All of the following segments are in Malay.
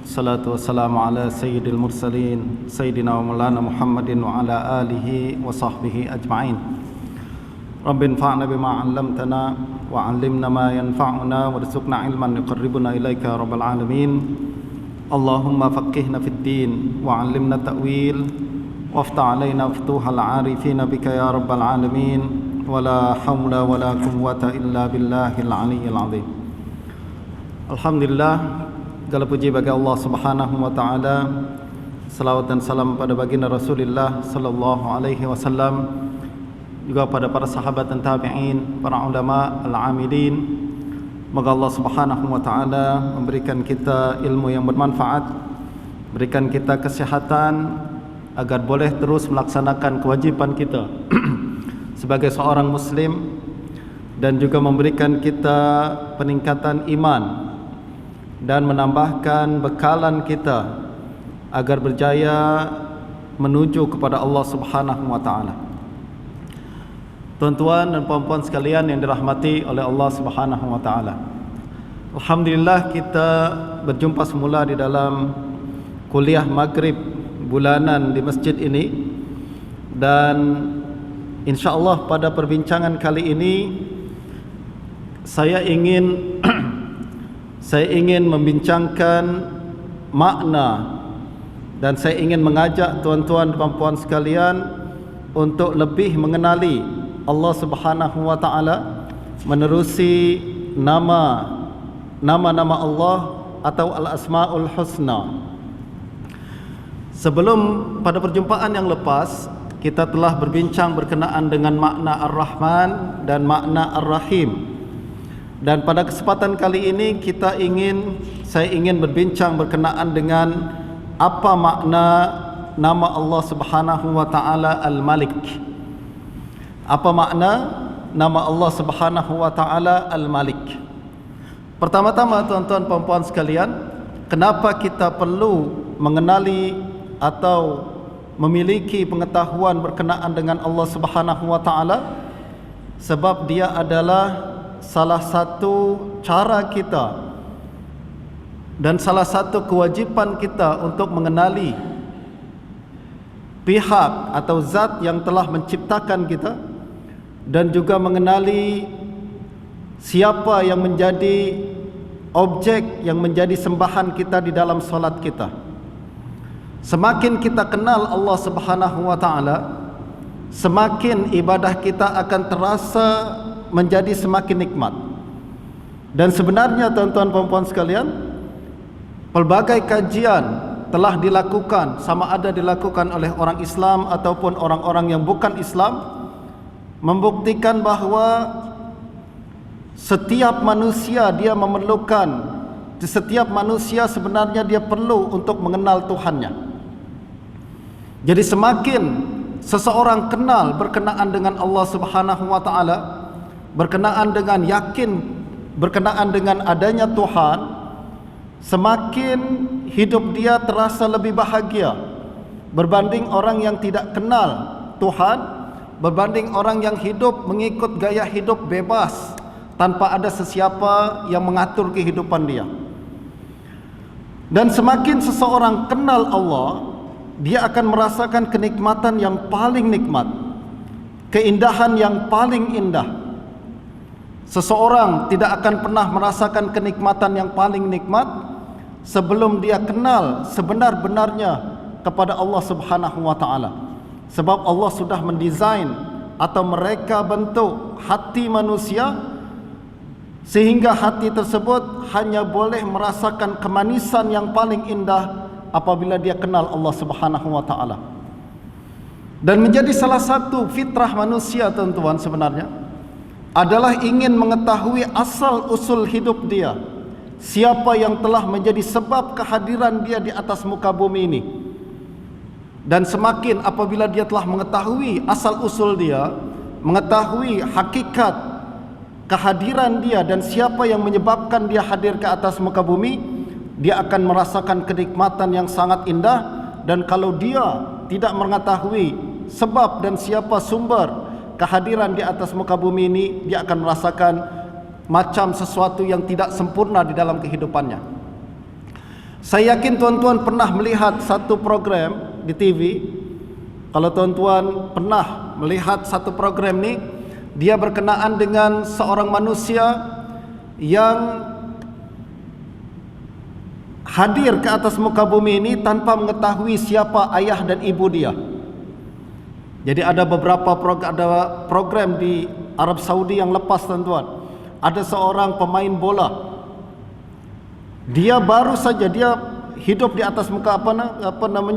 Salatu wassalamu ala sayyidil mursalin Sayyidina wa maulana Muhammadin wa ala alihi wa sahbihi ajma'in. Rabbi anfa'na bima 'allamtana wa 'allimna ma yanfa'una warzuqna ilman yuqarribuna ilaika rabbal alamin. Allahumma faqihna fid din wa 'allimna ta'wil waftah 'alaina futuhal 'arifina bika ya rabbal alamin. Wala haula wala quwwata illa billahil 'aliyyil 'azim. Alhamdulillah, segala puji bagi Allah Subhanahu wa taala. Salawat dan salam pada baginda Rasulullah sallallahu alaihi wasallam, juga pada para sahabat dan tabi'in, para ulama al-amilin. Semoga Allah Subhanahu wa taala memberikan kita ilmu yang bermanfaat, berikan kita kesehatan agar boleh terus melaksanakan kewajiban kita sebagai seorang muslim, dan juga memberikan kita peningkatan iman dan menambahkan bekalan kita agar berjaya menuju kepada Allah Subhanahu wa taala. Tuan-tuan dan puan-puan sekalian yang dirahmati oleh Allah Subhanahu wa taala. Alhamdulillah, kita berjumpa semula di dalam kuliah maghrib bulanan di masjid ini, dan insya-Allah pada perbincangan kali ini saya ingin membincangkan makna, dan saya ingin mengajak tuan-tuan dan puan-puan sekalian untuk lebih mengenali Allah Subhanahu wa taala menerusi nama-nama Allah atau Al-Asmaul Husna. Sebelum pada perjumpaan yang lepas kita telah berbincang berkenaan dengan makna Ar-Rahman dan makna Ar-Rahim. Dan pada kesempatan kali ini saya ingin berbincang berkenaan dengan apa makna nama Allah Subhanahu wa taala Al-Malik. Apa makna nama Allah Subhanahu wa taala Al-Malik? Pertama-tama tuan-tuan puan-puan sekalian, kenapa kita perlu mengenali atau memiliki pengetahuan berkenaan dengan Allah Subhanahu wa taala? Sebab dia adalah salah satu cara kita dan salah satu kewajipan kita untuk mengenali pihak atau zat yang telah menciptakan kita, dan juga mengenali siapa yang menjadi objek yang menjadi sembahan kita di dalam solat kita. Semakin kita kenal Allah Subhanahu wa taala, semakin ibadah kita akan terasa menjadi semakin nikmat. Dan sebenarnya tuan-tuan puan-puan sekalian, pelbagai kajian telah dilakukan, sama ada dilakukan oleh orang Islam ataupun orang-orang yang bukan Islam, membuktikan bahawa setiap manusia sebenarnya dia perlu untuk mengenal Tuhannya. Jadi semakin seseorang kenal berkenaan dengan Allah Subhanahu wa taala, berkenaan dengan yakin berkenaan dengan adanya Tuhan, semakin hidup dia terasa lebih bahagia berbanding orang yang tidak kenal Tuhan, berbanding orang yang hidup mengikut gaya hidup bebas tanpa ada sesiapa yang mengatur kehidupan dia. Dan semakin seseorang kenal Allah, dia akan merasakan kenikmatan yang paling nikmat, keindahan yang paling indah. Seseorang tidak akan pernah merasakan kenikmatan yang paling nikmat sebelum dia kenal sebenar-benarnya kepada Allah Subhanahu wa taala. Sebab Allah sudah mendesain atau mereka bentuk hati manusia sehingga hati tersebut hanya boleh merasakan kemanisan yang paling indah apabila dia kenal Allah Subhanahu wa taala. Dan menjadi salah satu fitrah manusia tuan-tuan sebenarnya adalah ingin mengetahui asal usul hidup dia, siapa yang telah menjadi sebab kehadiran dia di atas muka bumi ini. Dan semakin apabila dia telah mengetahui asal usul dia, mengetahui hakikat kehadiran dia dan siapa yang menyebabkan dia hadir ke atas muka bumi, dia akan merasakan kenikmatan yang sangat indah. Dan kalau dia tidak mengetahui sebab dan siapa sumber kehadiran di atas muka bumi ini, dia akan merasakan macam sesuatu yang tidak sempurna di dalam kehidupannya. Saya yakin tuan-tuan pernah melihat satu program di TV. Kalau tuan-tuan pernah melihat satu program ni, dia berkenaan dengan seorang manusia yang hadir ke atas muka bumi ini tanpa mengetahui siapa ayah dan ibu dia. Jadi ada beberapa program di Arab Saudi yang lepas, tuan-tuan. Ada seorang pemain bola. Dia baru saja dia hidup di atas muka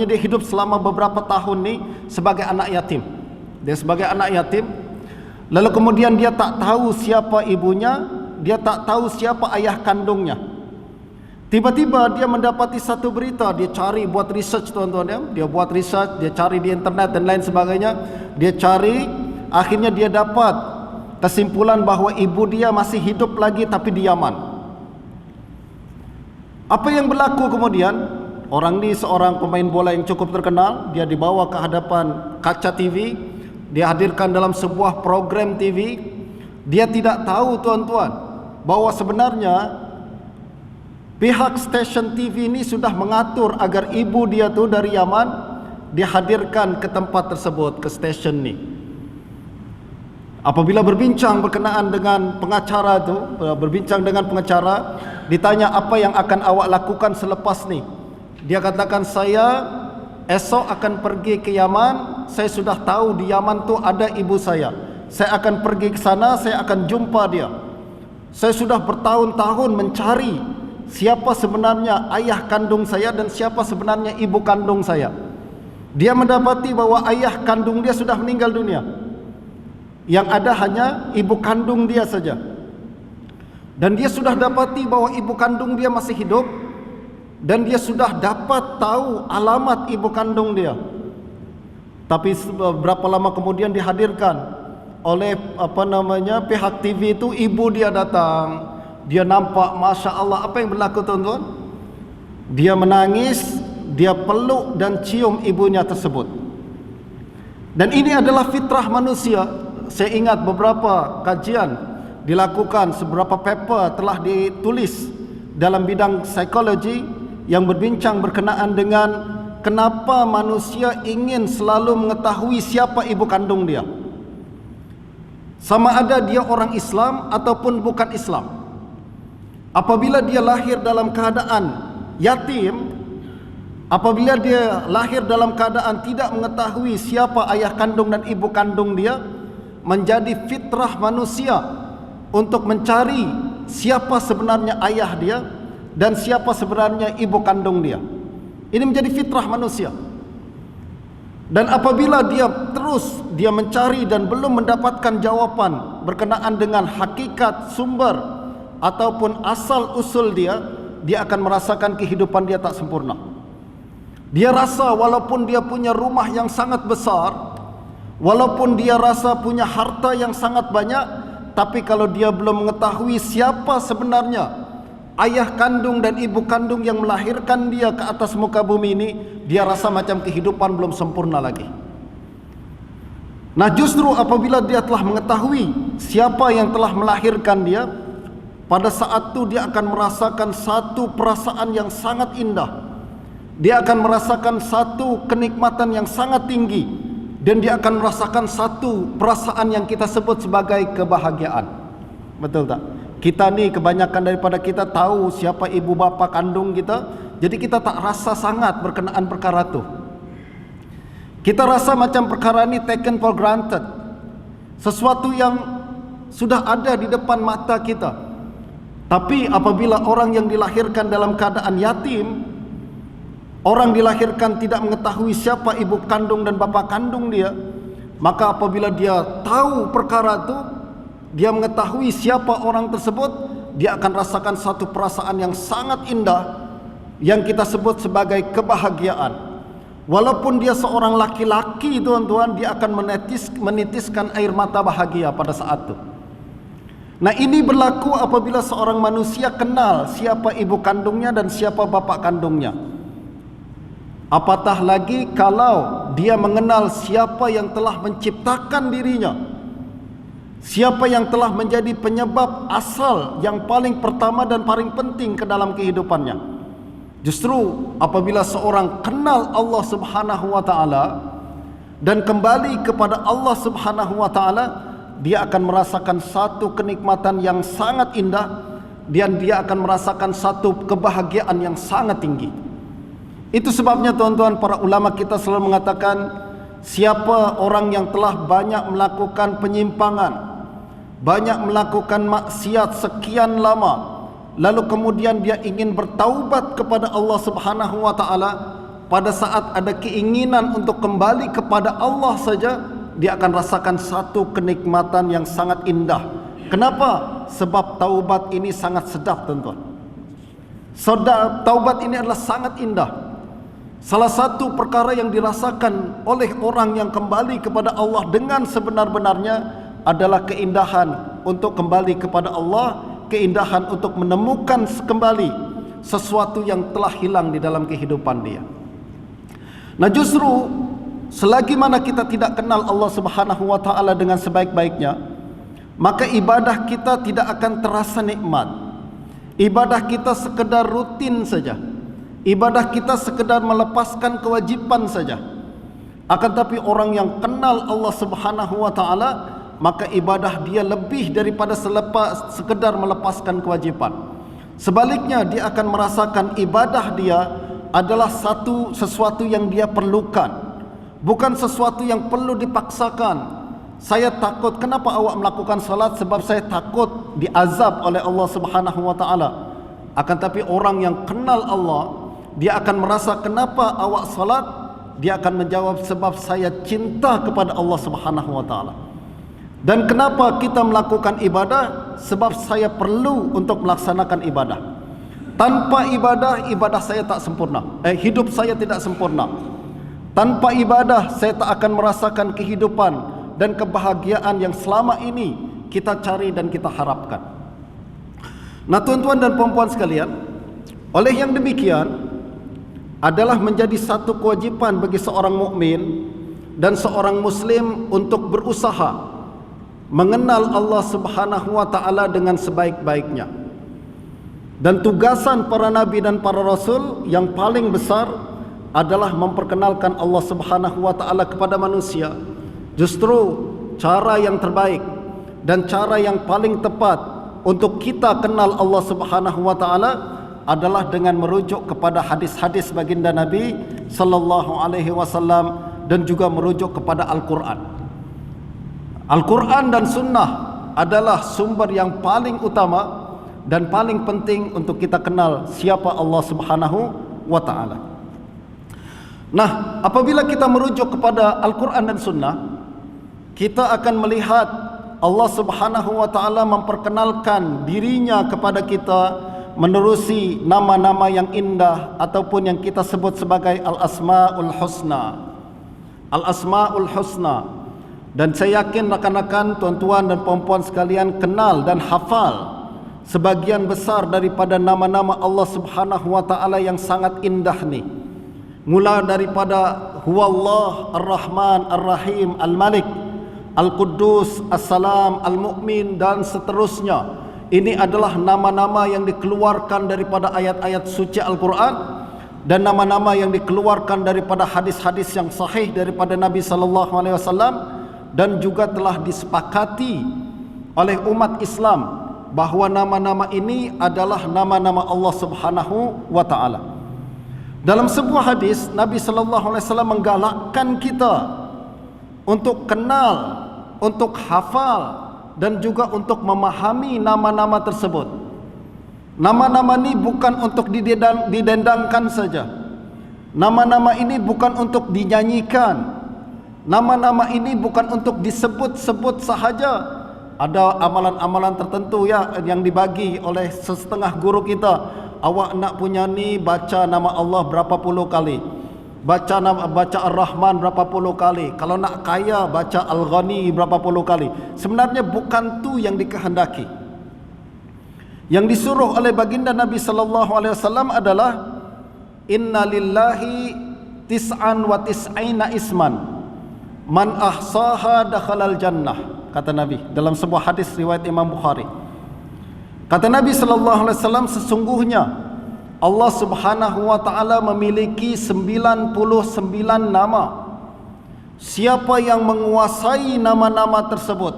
dia hidup selama beberapa tahun ni sebagai anak yatim. Dia sebagai anak yatim. Lalu kemudian dia tak tahu siapa ibunya, dia tak tahu siapa ayah kandungnya. Tiba-tiba dia mendapati satu berita, dia cari, buat research, tuan-tuan ya. Dia buat research, dia cari di internet dan lain sebagainya. Dia cari, akhirnya dia dapat kesimpulan bahawa ibu dia masih hidup lagi tapi di Yaman. Apa yang berlaku kemudian? Orang ni seorang pemain bola yang cukup terkenal. Dia dibawa ke hadapan kaca TV, dia hadirkan dalam sebuah program TV. Dia tidak tahu, tuan-tuan, bahawa sebenarnya pihak stesen TV ini sudah mengatur agar ibu dia tu dari Yaman dihadirkan ke tempat tersebut, ke stesen ni. Apabila berbincang berkenaan dengan pengacara tu, berbincang dengan pengacara, ditanya apa yang akan awak lakukan selepas ni. Dia katakan, saya esok akan pergi ke Yaman. Saya sudah tahu di Yaman tu ada ibu saya. Saya akan pergi ke sana, saya akan jumpa dia. Saya sudah bertahun-tahun mencari siapa sebenarnya ayah kandung saya dan siapa sebenarnya ibu kandung saya. Dia mendapati bahawa ayah kandung dia sudah meninggal dunia. Yang ada hanya ibu kandung dia saja. Dan dia sudah dapati bahawa ibu kandung dia masih hidup. Dan dia sudah dapat tahu alamat ibu kandung dia. Tapi berapa lama kemudian dihadirkan oleh pihak TV itu, ibu dia datang. Dia nampak, Masya Allah, apa yang berlaku, tuan-tuan? Dia menangis, dia peluk dan cium ibunya tersebut. Dan ini adalah fitrah manusia. Saya ingat beberapa kajian dilakukan, beberapa paper telah ditulis dalam bidang psikologi yang berbincang berkenaan dengan kenapa manusia ingin selalu mengetahui siapa ibu kandung dia. Sama ada dia orang Islam ataupun bukan Islam. Apabila dia lahir dalam keadaan yatim, apabila dia lahir dalam keadaan tidak mengetahui siapa ayah kandung dan ibu kandung dia, menjadi fitrah manusia untuk mencari siapa sebenarnya ayah dia dan siapa sebenarnya ibu kandung dia. Ini menjadi fitrah manusia. Dan apabila dia terus mencari dan belum mendapatkan jawapan berkenaan dengan hakikat sumber ataupun asal usul dia, dia akan merasakan kehidupan dia tak sempurna. Dia rasa walaupun dia punya rumah yang sangat besar, walaupun dia rasa punya harta yang sangat banyak, tapi kalau dia belum mengetahui siapa sebenarnya ayah kandung dan ibu kandung yang melahirkan dia ke atas muka bumi ini, dia rasa macam kehidupan belum sempurna lagi. Nah, justru apabila dia telah mengetahui siapa yang telah melahirkan dia, pada saat itu dia akan merasakan satu perasaan yang sangat indah. Dia akan merasakan satu kenikmatan yang sangat tinggi. Dan dia akan merasakan satu perasaan yang kita sebut sebagai kebahagiaan. Betul tak? Kita ni kebanyakan daripada kita tahu siapa ibu bapa kandung kita. Jadi kita tak rasa sangat berkenaan perkara tu. Kita rasa macam perkara ni taken for granted. Sesuatu yang sudah ada di depan mata kita. Tapi apabila orang yang dilahirkan dalam keadaan yatim, orang dilahirkan tidak mengetahui siapa ibu kandung dan bapa kandung dia, maka apabila dia tahu perkara itu, dia mengetahui siapa orang tersebut, dia akan rasakan satu perasaan yang sangat indah yang kita sebut sebagai kebahagiaan. Walaupun dia seorang laki-laki, tuan-tuan, dia akan menitiskan air mata bahagia pada saat itu. Nah, ini berlaku apabila seorang manusia kenal siapa ibu kandungnya dan siapa bapa kandungnya. Apatah lagi kalau dia mengenal siapa yang telah menciptakan dirinya, siapa yang telah menjadi penyebab asal yang paling pertama dan paling penting ke dalam kehidupannya. Justru apabila seorang kenal Allah Subhanahu wa taala dan kembali kepada Allah Subhanahu wa taala, dia akan merasakan satu kenikmatan yang sangat indah dan dia akan merasakan satu kebahagiaan yang sangat tinggi. Itu sebabnya tuan-tuan, para ulama kita selalu mengatakan, siapa orang yang telah banyak melakukan penyimpangan, banyak melakukan maksiat sekian lama, lalu kemudian dia ingin bertaubat kepada Allah Subhanahu wa taala, pada saat ada keinginan untuk kembali kepada Allah saja, dia akan rasakan satu kenikmatan yang sangat indah. Kenapa? Sebab taubat ini sangat sedap, tuan-tuan. Taubat ini adalah sangat indah. Salah satu perkara yang dirasakan oleh orang yang kembali kepada Allah dengan sebenar-benarnya adalah keindahan untuk kembali kepada Allah, keindahan untuk menemukan kembali sesuatu yang telah hilang di dalam kehidupan dia. Nah, justru selagi mana kita tidak kenal Allah Subhanahu wa taala dengan sebaik-baiknya, maka ibadah kita tidak akan terasa nikmat. Ibadah kita sekedar rutin saja. Ibadah kita sekedar melepaskan kewajiban saja. Akan tapi orang yang kenal Allah Subhanahu wa taala, maka ibadah dia lebih daripada sekedar melepaskan kewajiban. Sebaliknya, dia akan merasakan ibadah dia adalah sesuatu yang dia perlukan, bukan sesuatu yang perlu dipaksakan. Saya takut, kenapa awak melakukan salat? Sebab saya takut diazab oleh Allah Subhanahu wa taala. Akan tapi orang yang kenal Allah, dia akan merasa, kenapa awak salat? Dia akan menjawab, sebab saya cinta kepada Allah Subhanahu wa taala. Dan kenapa kita melakukan ibadah? Sebab saya perlu untuk melaksanakan ibadah. Tanpa ibadah, ibadah saya tak sempurna. Hidup saya tidak sempurna. Tanpa ibadah, saya tak akan merasakan kehidupan dan kebahagiaan yang selama ini kita cari dan kita harapkan. Nah, tuan-tuan dan puan-puan sekalian, oleh yang demikian adalah menjadi satu kewajiban bagi seorang mukmin dan seorang muslim untuk berusaha mengenal Allah Subhanahu wa taala dengan sebaik-baiknya. Dan tugasan para nabi dan para rasul yang paling besar adalah memperkenalkan Allah Subhanahu wa taala kepada manusia. Justru cara yang terbaik dan cara yang paling tepat untuk kita kenal Allah Subhanahu wa taala adalah dengan merujuk kepada hadis-hadis baginda Nabi sallallahu alaihi wasallam dan juga merujuk kepada Al-Qur'an. Al-Quran dan Sunnah adalah sumber yang paling utama dan paling penting untuk kita kenal siapa Allah Subhanahu wa ta'ala. Nah, apabila kita merujuk kepada Al-Quran dan Sunnah, kita akan melihat Allah Subhanahu wa ta'ala memperkenalkan dirinya kepada kita menerusi nama-nama yang indah ataupun yang kita sebut sebagai Al-Asma'ul Husna. Al-Asma'ul Husna. Dan saya yakin rakan-rakan, tuan-tuan dan puan-puan sekalian kenal dan hafal sebagian besar daripada nama-nama Allah Subhanahu wa taala yang sangat indah ni. Mula daripada Huwallah Ar-Rahman Ar-Rahim Al-Malik Al-Quddus As-Salam Al-Mu'min dan seterusnya. Ini adalah nama-nama yang dikeluarkan daripada ayat-ayat suci Al-Quran dan nama-nama yang dikeluarkan daripada hadis-hadis yang sahih daripada Nabi sallallahu alaihi wasallam, dan juga telah disepakati oleh umat Islam bahawa nama-nama ini adalah nama-nama Allah Subhanahu wa taala. Dalam sebuah hadis, Nabi sallallahu alaihi wasallam menggalakkan kita untuk kenal, untuk hafal dan juga untuk memahami nama-nama tersebut. Nama-nama ini bukan untuk didendangkan saja. Nama-nama ini bukan untuk dinyanyikan. Nama-nama ini bukan untuk disebut-sebut sahaja. Ada amalan-amalan tertentu ya yang dibagi oleh setengah guru kita. Awak nak punya ni, baca nama Allah berapa puluh kali, baca Ar-Rahman berapa puluh kali, kalau nak kaya baca Al-Ghani berapa puluh kali. Sebenarnya bukan tu yang dikehendaki. Yang disuruh oleh baginda Nabi sallallahu alaihi wasallam adalah inna lillahi tis'an wa tis'ina isman man ahsaha dakhalal jannah, kata Nabi dalam sebuah hadis riwayat Imam Bukhari. Kata Nabi sallallahu alaihi wasallam, sesungguhnya Allah Subhanahu wa taala memiliki 99 nama. Siapa yang menguasai nama-nama tersebut,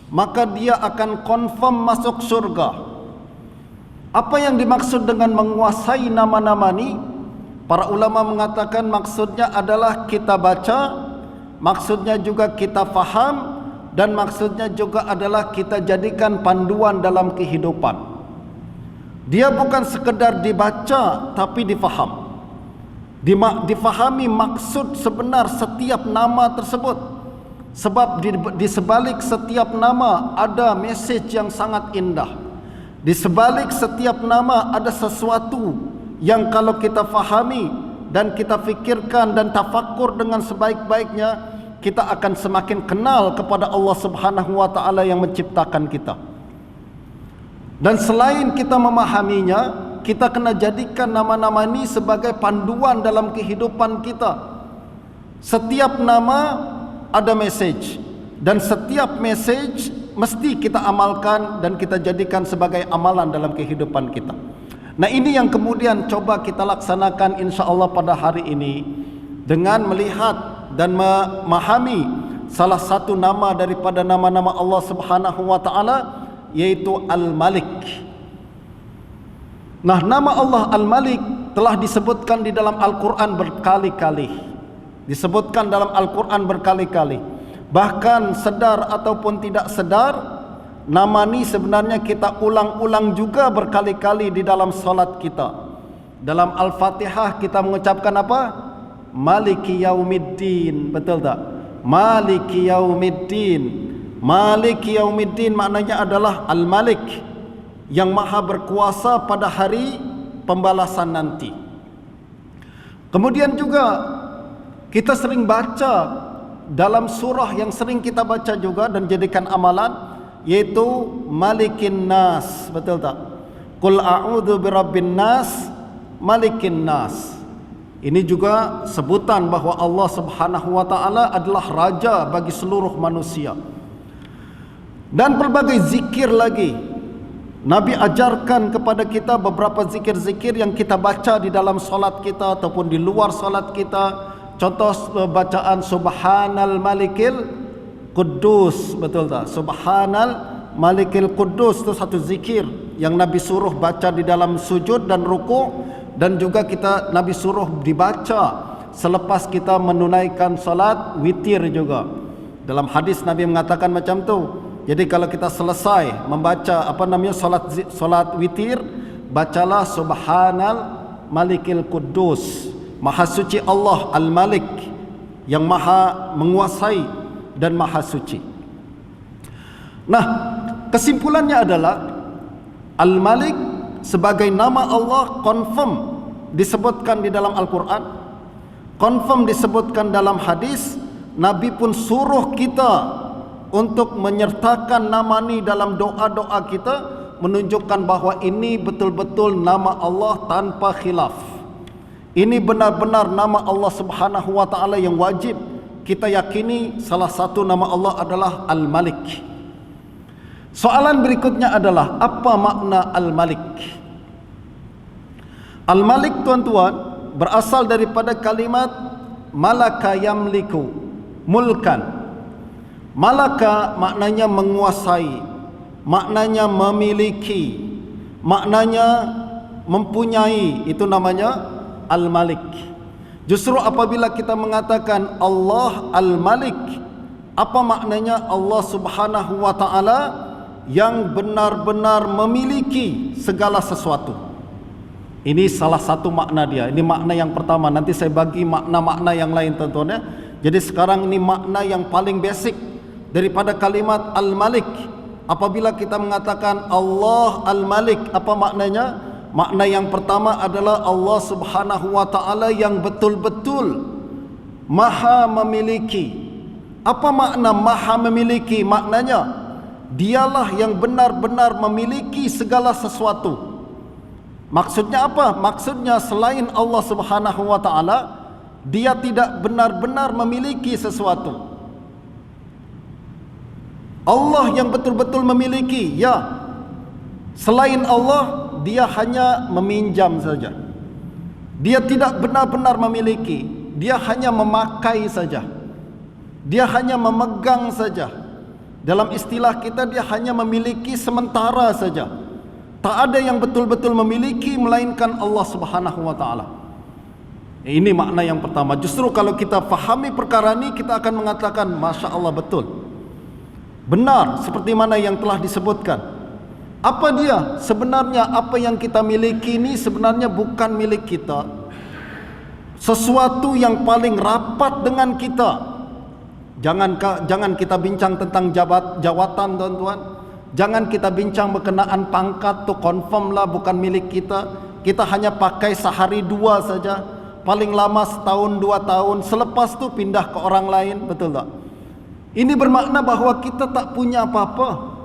maka dia akan confirm masuk surga. Apa yang dimaksud dengan menguasai nama-nama ini? Para ulama mengatakan maksudnya adalah kita baca, maksudnya juga kita faham, dan maksudnya juga adalah kita jadikan panduan dalam kehidupan. Dia bukan sekedar dibaca tapi difaham. Difahami maksud sebenar setiap nama tersebut. Sebab di sebalik setiap nama ada mesej yang sangat indah. Di sebalik setiap nama ada sesuatu yang kalau kita fahami dan kita fikirkan dan tafakkur dengan sebaik-baiknya, kita akan semakin kenal kepada Allah Subhanahu wa taala yang menciptakan kita. Dan selain kita memahaminya, kita kena jadikan nama-nama ini sebagai panduan dalam kehidupan kita. Setiap nama ada mesej, dan setiap mesej mesti kita amalkan dan kita jadikan sebagai amalan dalam kehidupan kita. Nah, ini yang kemudian coba kita laksanakan insya-Allah pada hari ini dengan melihat dan memahami salah satu nama daripada nama-nama Allah Subhanahu wa taala, yaitu Al-Malik. Nah, nama Allah Al-Malik telah disebutkan di dalam Al-Quran berkali-kali. Disebutkan dalam Al-Quran berkali-kali. Bahkan sedar ataupun tidak sedar, nama ini sebenarnya kita ulang-ulang juga berkali-kali di dalam salat kita. Dalam Al-Fatihah kita mengucapkan apa? Maliki Yaumiddin. Betul tak? Maliki Yaumiddin. Maliki Yaumiddin maknanya adalah Al-Malik, yang maha berkuasa pada hari pembalasan nanti. Kemudian juga kita sering baca dalam surah yang sering kita baca juga dan jadikan amalan, yaitu Malikin Nas. Betul tak? Qul a'udzu birabbin nas, Malikin Nas. Ini juga sebutan bahwa Allah Subhanahu wa taala adalah raja bagi seluruh manusia. Dan berbagai zikir lagi. Nabi ajarkan kepada kita beberapa zikir-zikir yang kita baca di dalam solat kita ataupun di luar solat kita. Contoh bacaan Subhanal Malikil Quddus. Betul tak? Subhanal Malikil Quddus itu satu zikir yang Nabi suruh baca di dalam sujud dan ruku', dan juga Nabi suruh dibaca selepas kita menunaikan solat witir juga. Dalam hadis Nabi mengatakan macam tu. Jadi kalau kita selesai membaca solat witir, bacalah Subhanal Malikil Quddus. Maha suci Allah Al-Malik, yang maha menguasai dan maha suci. Nah, kesimpulannya adalah Al-Malik sebagai nama Allah confirm disebutkan di dalam Al-Quran, confirm disebutkan dalam hadis. Nabi pun suruh kita untuk menyertakan nama ini dalam doa-doa kita, menunjukkan bahawa ini betul-betul nama Allah tanpa khilaf. Ini benar-benar nama Allah Subhanahu wa taala yang wajib kita yakini. Salah satu nama Allah adalah Al-Malik. Soalan berikutnya adalah, apa makna Al-Malik? Al-Malik, tuan-tuan, berasal daripada kalimat malaka yamliku, mulkan. Malaka maknanya menguasai, maknanya memiliki, maknanya mempunyai. Itu namanya Al-Malik. Justru apabila kita mengatakan Allah Al-Malik, apa maknanya? Allah Subhanahu wa taala yang benar-benar memiliki segala sesuatu. Ini salah satu makna dia. Ini makna yang pertama. Nanti saya bagi makna-makna yang lain, tuan-tuan ya. Jadi sekarang ini makna yang paling basic daripada kalimat Al-Malik. Apabila kita mengatakan Allah Al-Malik, apa maknanya? Makna yang pertama adalah Allah Subhanahu wa taala yang betul-betul maha memiliki. Apa makna maha memiliki? Maknanya dialah yang benar-benar memiliki segala sesuatu. Maksudnya apa? Maksudnya selain Allah Subhanahu wa taala, dia tidak benar-benar memiliki sesuatu. Allah yang betul-betul memiliki, ya. Selain Allah, dia hanya meminjam saja. Dia tidak benar-benar memiliki, dia hanya memakai saja. Dia hanya memegang saja. Dalam istilah kita, dia hanya memiliki sementara saja. Tak ada yang betul-betul memiliki melainkan Allah Subhanahu wa taala. Ini makna yang pertama. Justru kalau kita fahami perkara ini, kita akan mengatakan Masya Allah, betul, benar seperti mana yang telah disebutkan. Apa dia? Sebenarnya apa yang kita miliki ini sebenarnya bukan milik kita. Sesuatu yang paling rapat dengan kita. Jangan kita bincang tentang jawatan, tuan-tuan. Jangan kita bincang berkenaan pangkat, tu confirm lah bukan milik kita. Kita hanya pakai sehari dua saja, paling lama setahun 2 tahun, selepas tu pindah ke orang lain. Betul tak? Ini bermakna bahawa kita tak punya apa-apa.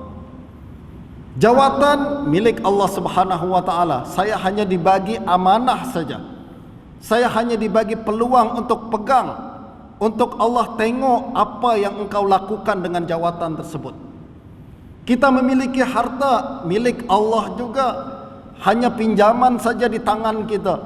Jawatan milik Allah Subhanahu wa taala. Saya hanya dibagi amanah saja. Saya hanya dibagi peluang untuk pegang, untuk Allah tengok apa yang engkau lakukan dengan jawatan tersebut. Kita memiliki harta milik Allah juga, hanya pinjaman saja di tangan kita.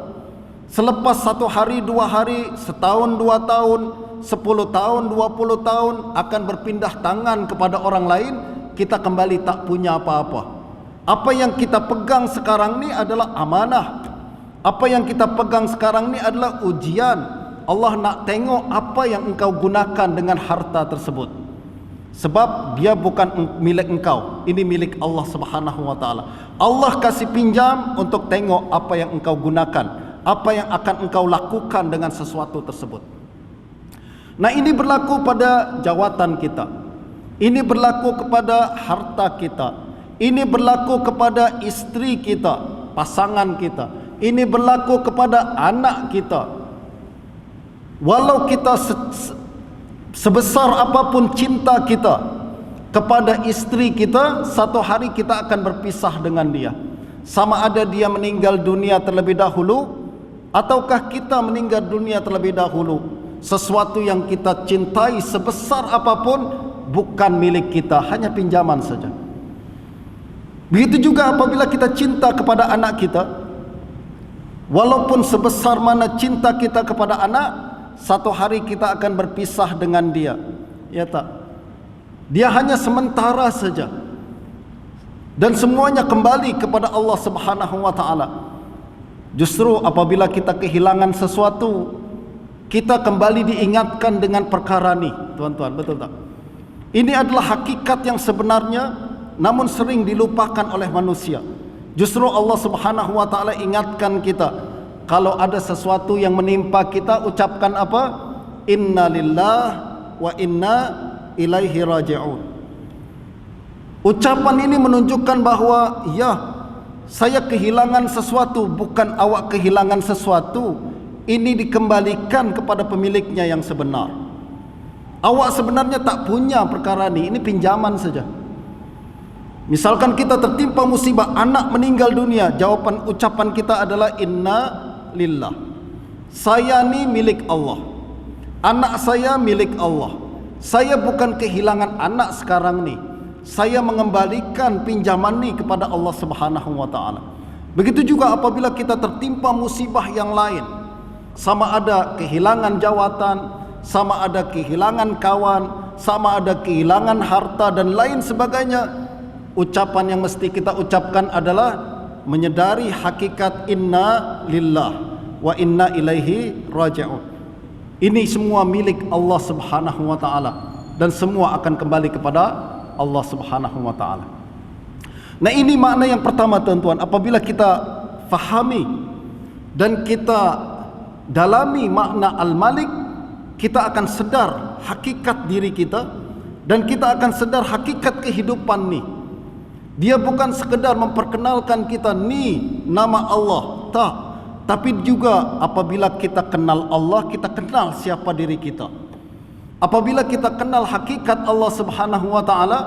Selepas 1 hari, 2 hari, setahun, 2 tahun, 10 tahun, 20 tahun akan berpindah tangan kepada orang lain. Kita kembali tak punya apa-apa. Apa yang kita pegang sekarang ni adalah amanah. Apa yang kita pegang sekarang ni adalah ujian. Allah nak tengok apa yang engkau gunakan dengan harta tersebut. Sebab dia bukan milik engkau, ini milik Allah Subhanahu wa taala. Allah kasih pinjam untuk tengok apa yang engkau gunakan, apa yang akan engkau lakukan dengan sesuatu tersebut. Nah, ini berlaku pada jawatan kita. Ini berlaku kepada harta kita. Ini berlaku kepada isteri kita, pasangan kita. Ini berlaku kepada anak kita. Walau kita sebesar apapun cinta kita kepada isteri kita, satu hari kita akan berpisah dengan dia. Sama ada dia meninggal dunia terlebih dahulu, ataukah kita meninggal dunia terlebih dahulu. Sesuatu yang kita cintai sebesar apapun bukan milik kita, hanya pinjaman saja. Begitu juga apabila kita cinta kepada anak kita, walaupun sebesar mana cinta kita kepada anak, satu hari kita akan berpisah dengan dia. Ya tak? Dia hanya sementara saja. Dan semuanya kembali kepada Allah Subhanahu wa taala. Justru apabila kita kehilangan sesuatu, kita kembali diingatkan dengan perkara ni, tuan-tuan, betul tak? Ini adalah hakikat yang sebenarnya, namun sering dilupakan oleh manusia. Justru Allah Subhanahu wa taala ingatkan kita, kalau ada sesuatu yang menimpa kita, ucapkan apa? Inna lillahi wa inna ilaihi raji'un. Ucapan ini menunjukkan bahawa ya, saya kehilangan sesuatu, bukan awak kehilangan sesuatu. Ini dikembalikan kepada pemiliknya yang sebenar. Awak sebenarnya tak punya perkara ini pinjaman saja. Misalkan kita tertimpa musibah, anak meninggal dunia, jawapan ucapan kita adalah inna lillah. Saya ni milik Allah. Anak saya milik Allah. Saya bukan kehilangan anak sekarang ni. Saya mengembalikan pinjaman ni kepada Allah Subhanahu wa taala. Begitu juga apabila kita tertimpa musibah yang lain. Sama ada kehilangan jawatan, sama ada kehilangan kawan, sama ada kehilangan harta dan lain sebagainya. Ucapan yang mesti kita ucapkan adalah menyedari hakikat inna lillah wa inna ilaihi raji'un. Ini semua milik Allah Subhanahu wa taala dan semua akan kembali kepada Allah Subhanahu wa taala. Nah, ini makna yang pertama, tuan-tuan. Apabila kita fahami dan kita dalami makna Al-Malik, kita akan sedar hakikat diri kita dan kita akan sedar hakikat kehidupan ni. Dia bukan sekedar memperkenalkan kita ni nama Allah, tak. Tapi juga apabila kita kenal Allah, kita kenal siapa diri kita. Apabila kita kenal hakikat Allah Subhanahu wa taala,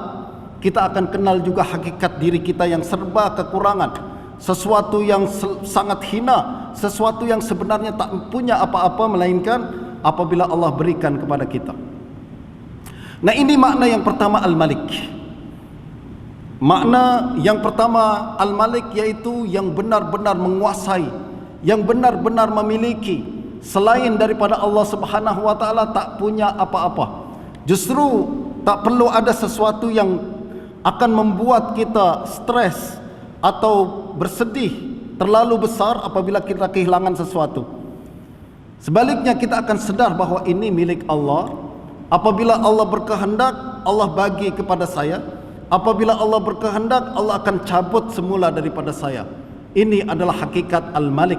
kita akan kenal juga hakikat diri kita yang serba kekurangan, sesuatu yang sangat hina, sesuatu yang sebenarnya tak punya apa-apa melainkan apabila Allah berikan kepada kita. Nah, ini makna yang pertama Al-Malik. Makna yang pertama Al-Malik yaitu yang benar-benar menguasai, yang benar-benar memiliki. Selain daripada Allah Subhanahu wa taala tak punya apa-apa. Justru tak perlu ada sesuatu yang akan membuat kita stres atau bersedih terlalu besar apabila kita kehilangan sesuatu. Sebaliknya kita akan sedar bahawa ini milik Allah. Apabila Allah berkehendak, Allah bagi kepada saya. Apabila Allah berkehendak, Allah akan cabut semula daripada saya. Ini adalah hakikat Al-Malik,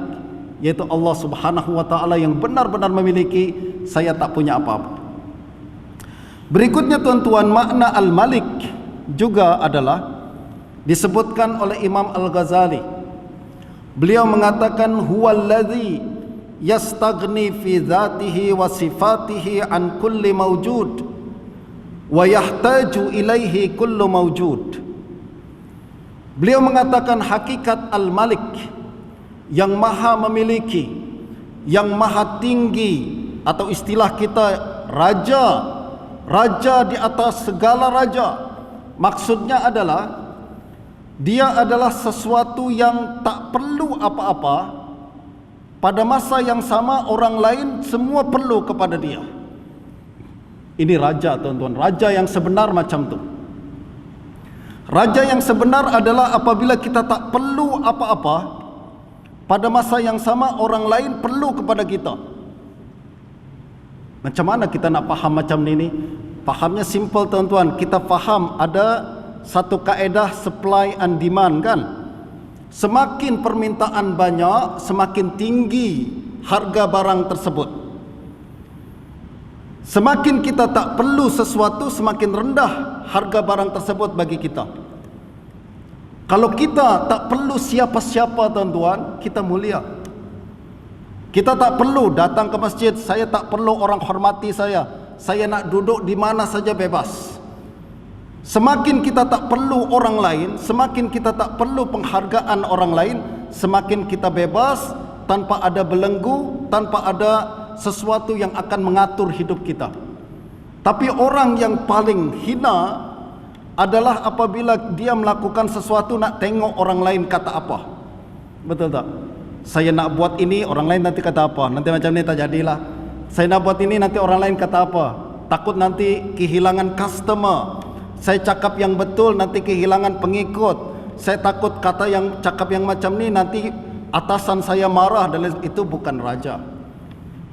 yaitu Allah Subhanahu wa taala yang benar-benar memiliki, saya tak punya apa-apa. Berikutnya tuan-tuan, makna Al-Malik juga adalah disebutkan oleh Imam Al-Ghazali. Beliau mengatakan huwallazi yastaghni fi dzatihi wa sifatihi an kulli mawjud wa yahtaju ilaihi kullu mawjud. Beliau mengatakan hakikat Al-Malik, yang maha memiliki, yang maha tinggi, atau istilah kita raja, raja di atas segala raja. Maksudnya adalah dia adalah sesuatu yang tak perlu apa-apa. Pada masa yang sama orang lain semua perlu kepada dia. Ini raja, tuan-tuan. Raja yang sebenar macam tu. Raja yang sebenar adalah apabila kita tak perlu apa-apa, pada masa yang sama orang lain perlu kepada kita. Macam mana kita nak faham macam ini? Fahamnya simple, tuan-tuan. Kita faham ada satu kaedah supply and demand, kan? Semakin permintaan banyak, semakin tinggi harga barang tersebut. Semakin kita tak perlu sesuatu, semakin rendah harga barang tersebut bagi kita. Kalau kita tak perlu siapa-siapa, tuan-tuan, kita mulia. Kita tak perlu datang ke masjid, saya tak perlu orang hormati saya. Saya nak duduk di mana saja bebas. Semakin kita tak perlu orang lain, semakin kita tak perlu penghargaan orang lain, semakin kita bebas tanpa ada belenggu, tanpa ada sesuatu yang akan mengatur hidup kita. Tapi orang yang paling hina adalah apabila dia melakukan sesuatu nak tengok orang lain kata apa. Betul tak? Saya nak buat ini, orang lain nanti kata apa? Nanti macam ni tak jadilah. Saya nak buat ini, nanti orang lain kata apa? Takut nanti kehilangan customer. Saya cakap yang betul, nanti kehilangan pengikut. Saya takut kata yang cakap yang macam ni, nanti atasan saya marah. Dan itu bukan raja.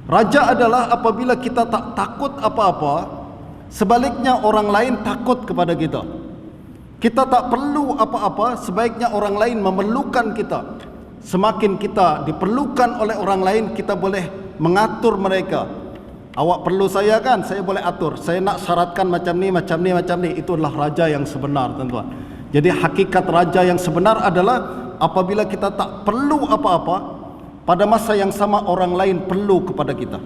Raja adalah apabila kita tak takut apa-apa, sebaliknya orang lain takut kepada kita. Kita tak perlu apa-apa, sebaiknya orang lain memerlukan kita. Semakin kita diperlukan oleh orang lain, kita boleh mengatur mereka. Awak perlu saya, kan? Saya boleh atur. Saya nak syaratkan macam ni, macam ni, macam ni. Itu adalah raja yang sebenar, tuan-tuan. Jadi hakikat raja yang sebenar adalah apabila kita tak perlu apa-apa, pada masa yang sama orang lain perlu kepada kita.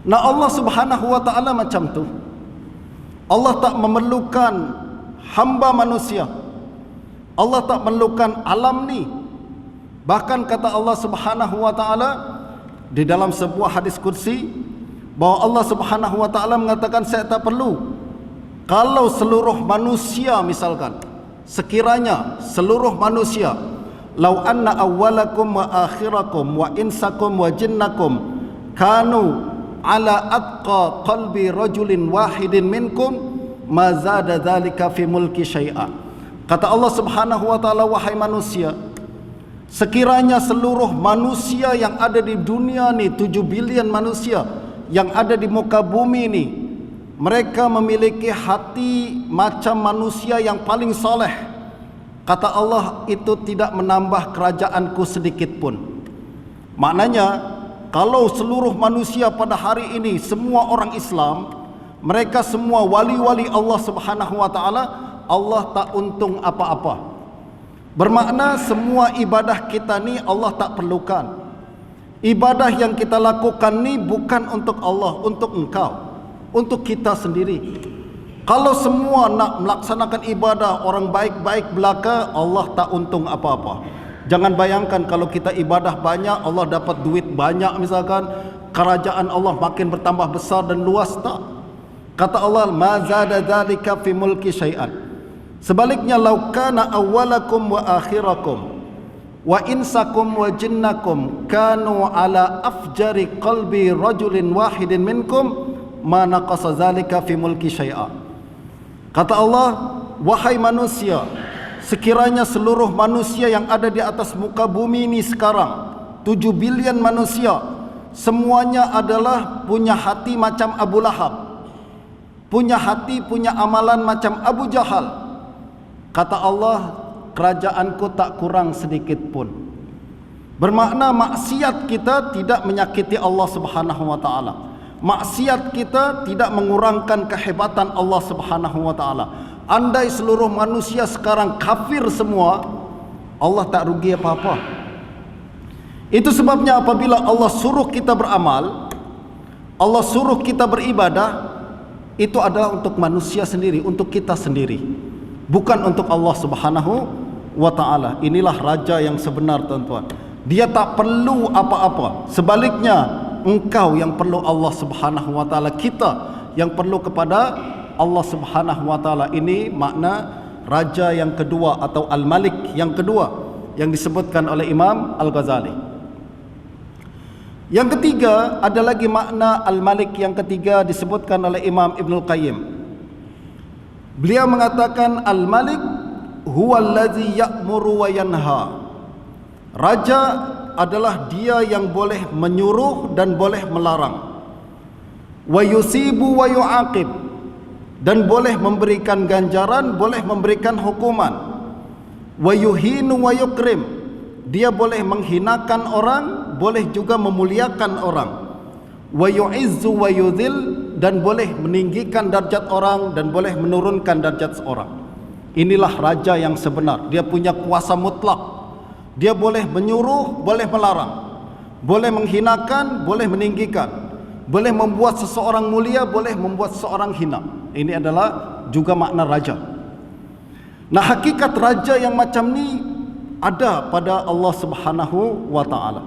Nah, Allah Subhanahu wa taala macam tu. Allah tak memerlukan hamba manusia. Allah tak memerlukan alam ni. Bahkan kata Allah Subhanahu wa taala di dalam sebuah hadis kursi bahawa Allah Subhanahu wa taala mengatakan, saya tak perlu. Kalau seluruh manusia, misalkan sekiranya seluruh manusia, lau anna awwalakum wa akhirakum wa insakum wa jinnakum kanu ala atqa qalbi rajulin wahidin minkum ma zada dzalika fi mulki syai'a. Kata Allah Subhanahu wa taala, wahai manusia, sekiranya seluruh manusia yang ada di dunia ni, 7 bilion manusia yang ada di muka bumi ni, mereka memiliki hati macam manusia yang paling soleh, kata Allah, itu tidak menambah kerajaanku sedikit pun. Maknanya, kalau seluruh manusia pada hari ini semua orang Islam, mereka semua wali-wali Allah Subhanahu wa taala, Allah tak untung apa-apa. Bermakna semua ibadah kita ni Allah tak perlukan. Ibadah yang kita lakukan ni bukan untuk Allah, untuk engkau, untuk kita sendiri. Kalau semua nak melaksanakan ibadah orang baik-baik belaka, Allah tak untung apa-apa. Jangan bayangkan kalau kita ibadah banyak, Allah dapat duit banyak misalkan, kerajaan Allah makin bertambah besar dan luas, tak. Kata Allah, ma zada dzalika fi mulki syai'an. Sebaliknya, lau kana awwalakum wa akhirakum wa insakum wa jinnakum kanu ala afjari qalbi rajulin wahidin minkum ma naqasa zalika fi mulki syai'a. Kata Allah, wahai manusia, sekiranya seluruh manusia yang ada di atas muka bumi ini sekarang, 7 bilion manusia, semuanya adalah punya hati macam Abu Lahab, punya hati, punya amalan macam Abu Jahal. Kata Allah, kerajaanku tak kurang sedikit pun. Bermakna maksiat kita tidak menyakiti Allah Subhanahu wa taala. Maksiat kita tidak mengurangkan kehebatan Allah Subhanahu wa taala. Andai seluruh manusia sekarang kafir semua, Allah tak rugi apa-apa. Itu sebabnya apabila Allah suruh kita beramal, Allah suruh kita beribadah, itu adalah untuk manusia sendiri, untuk kita sendiri, bukan untuk Allah Subhanahu wa ta'ala. Inilah raja yang sebenar, tuan-tuan. Dia tak perlu apa-apa. Sebaliknya, engkau yang perlu Allah Subhanahu wa ta'ala. Kita yang perlu kepada Allah Subhanahu wa ta'ala. Ini makna raja yang kedua atau Al-Malik yang kedua yang disebutkan oleh Imam Al-Ghazali. Yang ketiga, ada lagi makna Al-Malik yang ketiga disebutkan oleh Imam Ibnul Qayyim. Beliau mengatakan Al-Malik huwa allazi ya'muru wa yanha. Raja adalah dia yang boleh menyuruh dan boleh melarang. Wa yusibu wa yu'aqib, dan boleh memberikan ganjaran, boleh memberikan hukuman. Wa yuhinu wa yukrim, dia boleh menghinakan orang, boleh juga memuliakan orang. Wa yu'izzu wa yudhil, dan boleh meninggikan darjat orang dan boleh menurunkan darjat seorang. Inilah raja yang sebenar. Dia punya kuasa mutlak. Dia boleh menyuruh, boleh melarang, boleh menghinakan, boleh meninggikan, boleh membuat seseorang mulia, boleh membuat seseorang hina. Ini adalah juga makna raja. Nah, hakikat raja yang macam ni ada pada Allah Subhanahu wa ta'ala.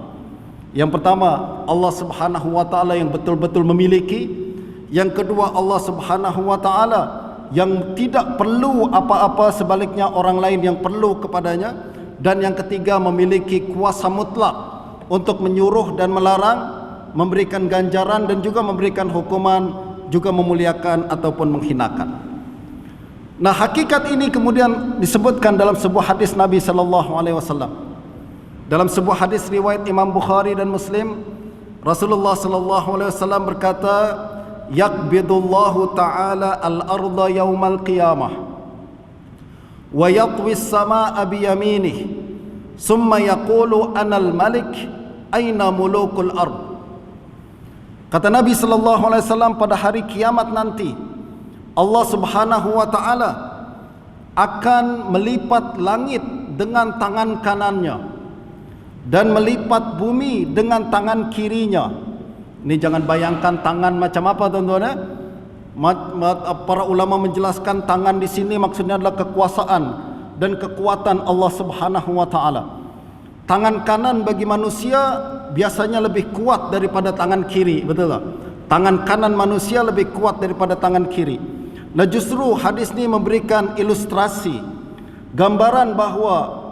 Yang pertama, Allah Subhanahu wa ta'ala yang betul-betul memiliki. Yang kedua, Allah Subhanahu wa ta'ala yang tidak perlu apa-apa, sebaliknya orang lain yang perlu kepadanya. Dan yang ketiga, memiliki kuasa mutlak untuk menyuruh dan melarang, memberikan ganjaran dan juga memberikan hukuman, juga memuliakan ataupun menghinakan. Nah, hakikat ini kemudian disebutkan dalam sebuah hadis Nabi sallallahu alaihi wasallam. Dalam sebuah hadis riwayat Imam Bukhari dan Muslim, Rasulullah sallallahu alaihi wasallam berkata, "Yaqbidullahu ta'ala al-ardha yaumal qiyamah wa yatwi as-samaa'a bi yaminih, summa yaqulu anal malik aina mulukul ard." Kata Nabi sallallahu alaihi wasallam, pada hari kiamat nanti Allah Subhanahu wa ta'ala akan melipat langit dengan tangan kanannya dan melipat bumi dengan tangan kirinya. Ini jangan bayangkan tangan macam apa, tuan-tuan, ya? Para ulama menjelaskan tangan di sini maksudnya adalah kekuasaan dan kekuatan Allah Subhanahu wa ta'ala. Tangan kanan bagi manusia biasanya lebih kuat daripada tangan kiri, betul tak? Tangan kanan manusia lebih kuat daripada tangan kiri. Nah, justru hadis ini memberikan ilustrasi, gambaran bahawa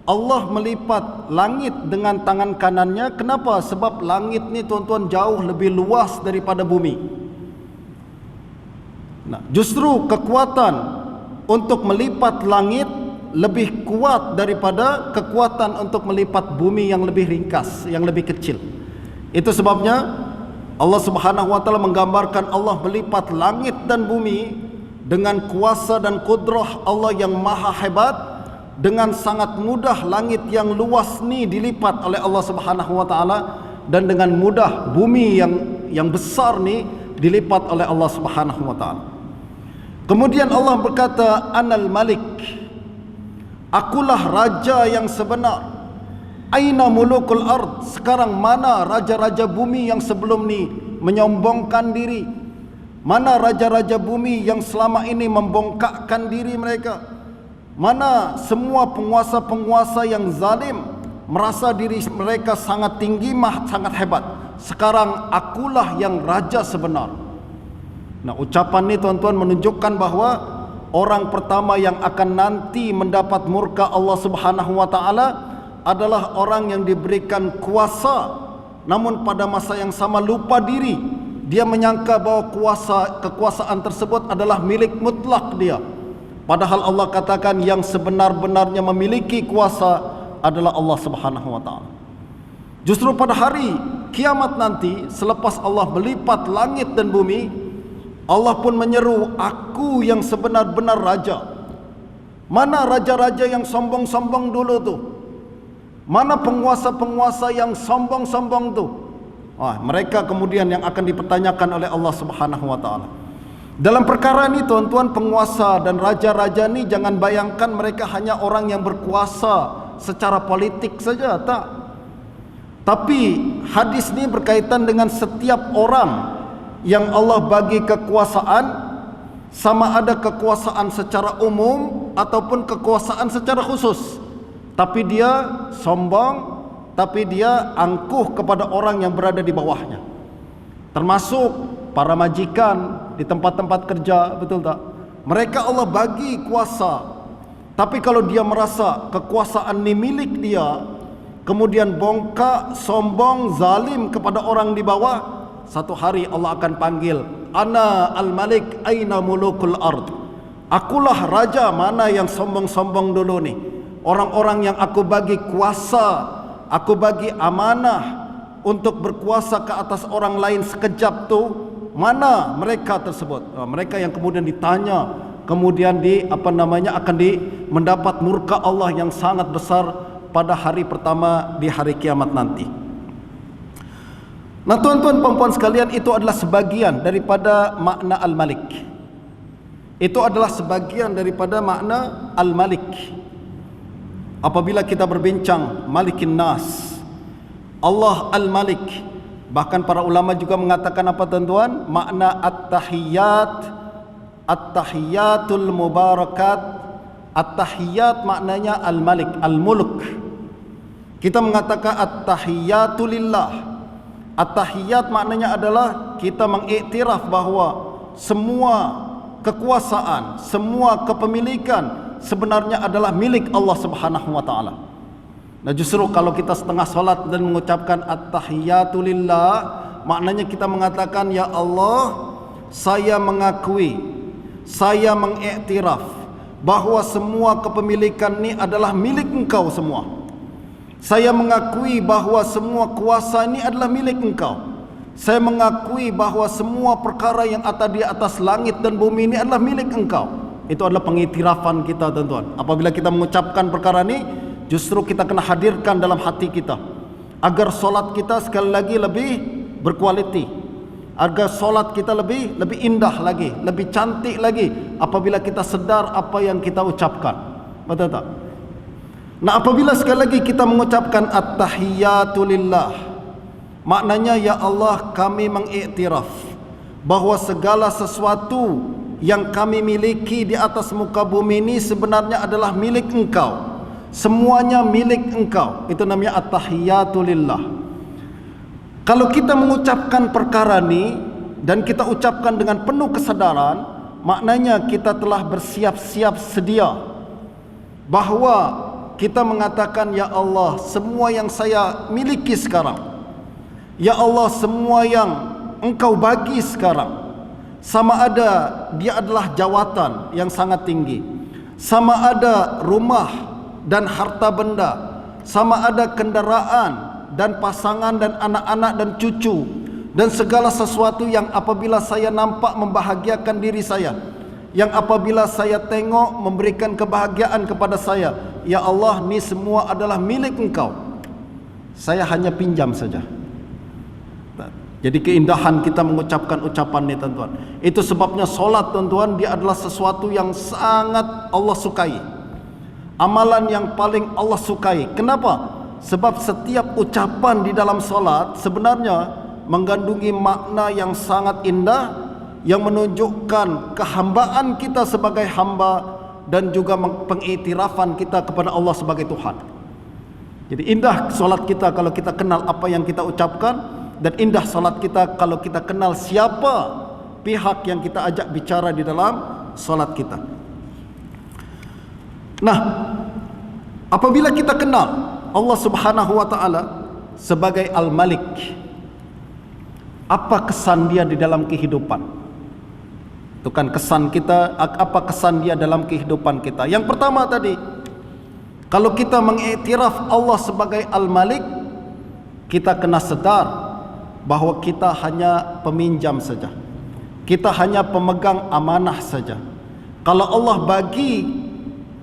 Allah melipat langit dengan tangan kanannya. Kenapa? Sebab langit ni, tuan-tuan, jauh lebih luas daripada bumi. Nah, justru kekuatan untuk melipat langit lebih kuat daripada kekuatan untuk melipat bumi yang lebih ringkas, yang lebih kecil. Itu sebabnya Allah Subhanahu wa ta'ala menggambarkan Allah melipat langit dan bumi dengan kuasa dan kudrah Allah yang maha hebat. Dengan sangat mudah langit yang luas ni dilipat oleh Allah Subhanahu wa ta'ala, dan dengan mudah bumi yang besar ni dilipat oleh Allah Subhanahu wa ta'ala. Kemudian Allah berkata, "Anal Malik, akulah raja yang sebenar. Aina mulukul ard, sekarang mana raja-raja bumi yang sebelum ni menyombongkan diri? Mana raja-raja bumi yang selama ini membongkakkan diri mereka? Mana semua penguasa-penguasa yang zalim, merasa diri mereka sangat tinggi, sangat hebat? Sekarang akulah yang raja sebenar." Nah, ucapan ini, tuan-tuan, menunjukkan bahawa orang pertama yang akan nanti mendapat murka Allah Subhanahu wa taala adalah orang yang diberikan kuasa namun pada masa yang sama lupa diri. Dia menyangka bahwa kekuasaan tersebut adalah milik mutlak dia. Padahal Allah katakan yang sebenar-benarnya memiliki kuasa adalah Allah Subhanahu wa taala. Justru pada hari kiamat nanti, selepas Allah melipat langit dan bumi, Allah pun menyeru, aku yang sebenar-benar raja. Mana raja-raja yang sombong-sombong dulu tu? Mana penguasa-penguasa yang sombong-sombong tu? Mereka kemudian yang akan dipertanyakan oleh Allah Subhanahu wa taala. Dalam perkara ini tuan-tuan, penguasa dan raja-raja ni jangan bayangkan mereka hanya orang yang berkuasa secara politik saja, tak. Tapi hadis ni berkaitan dengan setiap orang yang Allah bagi kekuasaan, sama ada kekuasaan secara umum ataupun kekuasaan secara khusus. Tapi dia sombong, tapi dia angkuh kepada orang yang berada di bawahnya. Termasuk para majikan di tempat-tempat kerja, betul tak? Mereka Allah bagi kuasa. Tapi kalau dia merasa kekuasaan ini milik dia, kemudian bongkak, sombong, zalim kepada orang di bawah, satu hari Allah akan panggil, Ana al-Malik aina mulukul ard. Akulah raja, mana yang sombong-sombong dulu ni? Orang-orang yang aku bagi kuasa, aku bagi amanah untuk berkuasa ke atas orang lain sekejap tu, mana mereka tersebut? Mereka yang kemudian ditanya, kemudian akan mendapat murka Allah yang sangat besar pada hari pertama di hari kiamat nanti. Nah tuan-tuan puan-puan sekalian, itu adalah sebagian daripada makna Al-Malik. Itu adalah sebagian daripada makna Al-Malik. Apabila kita berbincang Malikin Nas, Allah Al-Malik, bahkan para ulama juga mengatakan apa tuan-tuan? Makna At-Tahiyyat, At-Tahiyyatul Mubarakat. At-Tahiyyat maknanya Al-Malik, Al-Mulk. Kita mengatakan At-Tahiyyatu Lillah. At-Tahiyyat maknanya adalah kita mengiktiraf bahawa semua kekuasaan, semua kepemilikan sebenarnya adalah milik Allah Subhanahu wa taala. Nah justru kalau kita setengah solat dan mengucapkan At-Tahiyyatu Lillah, maknanya kita mengatakan, ya Allah, saya mengakui, saya mengiktiraf bahawa semua kepemilikan ini adalah milik Engkau semua. Saya mengakui bahawa semua kuasa ini adalah milik Engkau. Saya mengakui bahawa semua perkara yang ada di atas langit dan bumi ini adalah milik Engkau. Itu adalah pengiktirafan kita tuan-tuan. Apabila kita mengucapkan perkara ini, justru kita kena hadirkan dalam hati kita, agar solat kita sekali lagi lebih berkualiti, agar solat kita lebih indah lagi, lebih cantik lagi apabila kita sedar apa yang kita ucapkan. Betul tak? Nah apabila sekali lagi kita mengucapkan At-Tahiyyatu Lillah, maknanya ya Allah, kami mengiktiraf bahawa segala sesuatu yang kami miliki di atas muka bumi ini sebenarnya adalah milik Engkau. Semuanya milik Engkau. Itu namanya At-Tahiyyatu Lillah. Kalau kita mengucapkan perkara ini dan kita ucapkan dengan penuh kesadaran, maknanya kita telah bersiap-siap sedia bahawa kita mengatakan, ya Allah, semua yang saya miliki sekarang, ya Allah, semua yang Engkau bagi sekarang, sama ada dia adalah jawatan yang sangat tinggi, sama ada rumah dan harta benda, sama ada kendaraan dan pasangan dan anak-anak dan cucu, dan segala sesuatu yang apabila saya nampak membahagiakan diri saya, yang apabila saya tengok memberikan kebahagiaan kepada saya, ya Allah, ni semua adalah milik Engkau, saya hanya pinjam saja. Jadi keindahan kita mengucapkan ucapan ni tuan-tuan. Itu sebabnya solat tuan-tuan, dia adalah sesuatu yang sangat Allah sukai, amalan yang paling Allah sukai. Kenapa? Sebab setiap ucapan di dalam solat sebenarnya mengandungi makna yang sangat indah, yang menunjukkan kehambaan kita sebagai hamba dan juga pengiktirafan kita kepada Allah sebagai Tuhan. Jadi indah solat kita kalau kita kenal apa yang kita ucapkan, dan indah solat kita kalau kita kenal siapa pihak yang kita ajak bicara di dalam solat kita. Nah, apabila kita kenal Allah Subhanahu wa taala sebagai Al-Malik, apa kesan dia di dalam kehidupan? Itu kan kesan kita, apa kesan dia dalam kehidupan kita? Yang pertama tadi, kalau kita mengiktiraf Allah sebagai Al-Malik, kita kena sedar bahwa kita hanya peminjam saja. Kita hanya pemegang amanah saja. Kalau Allah bagi,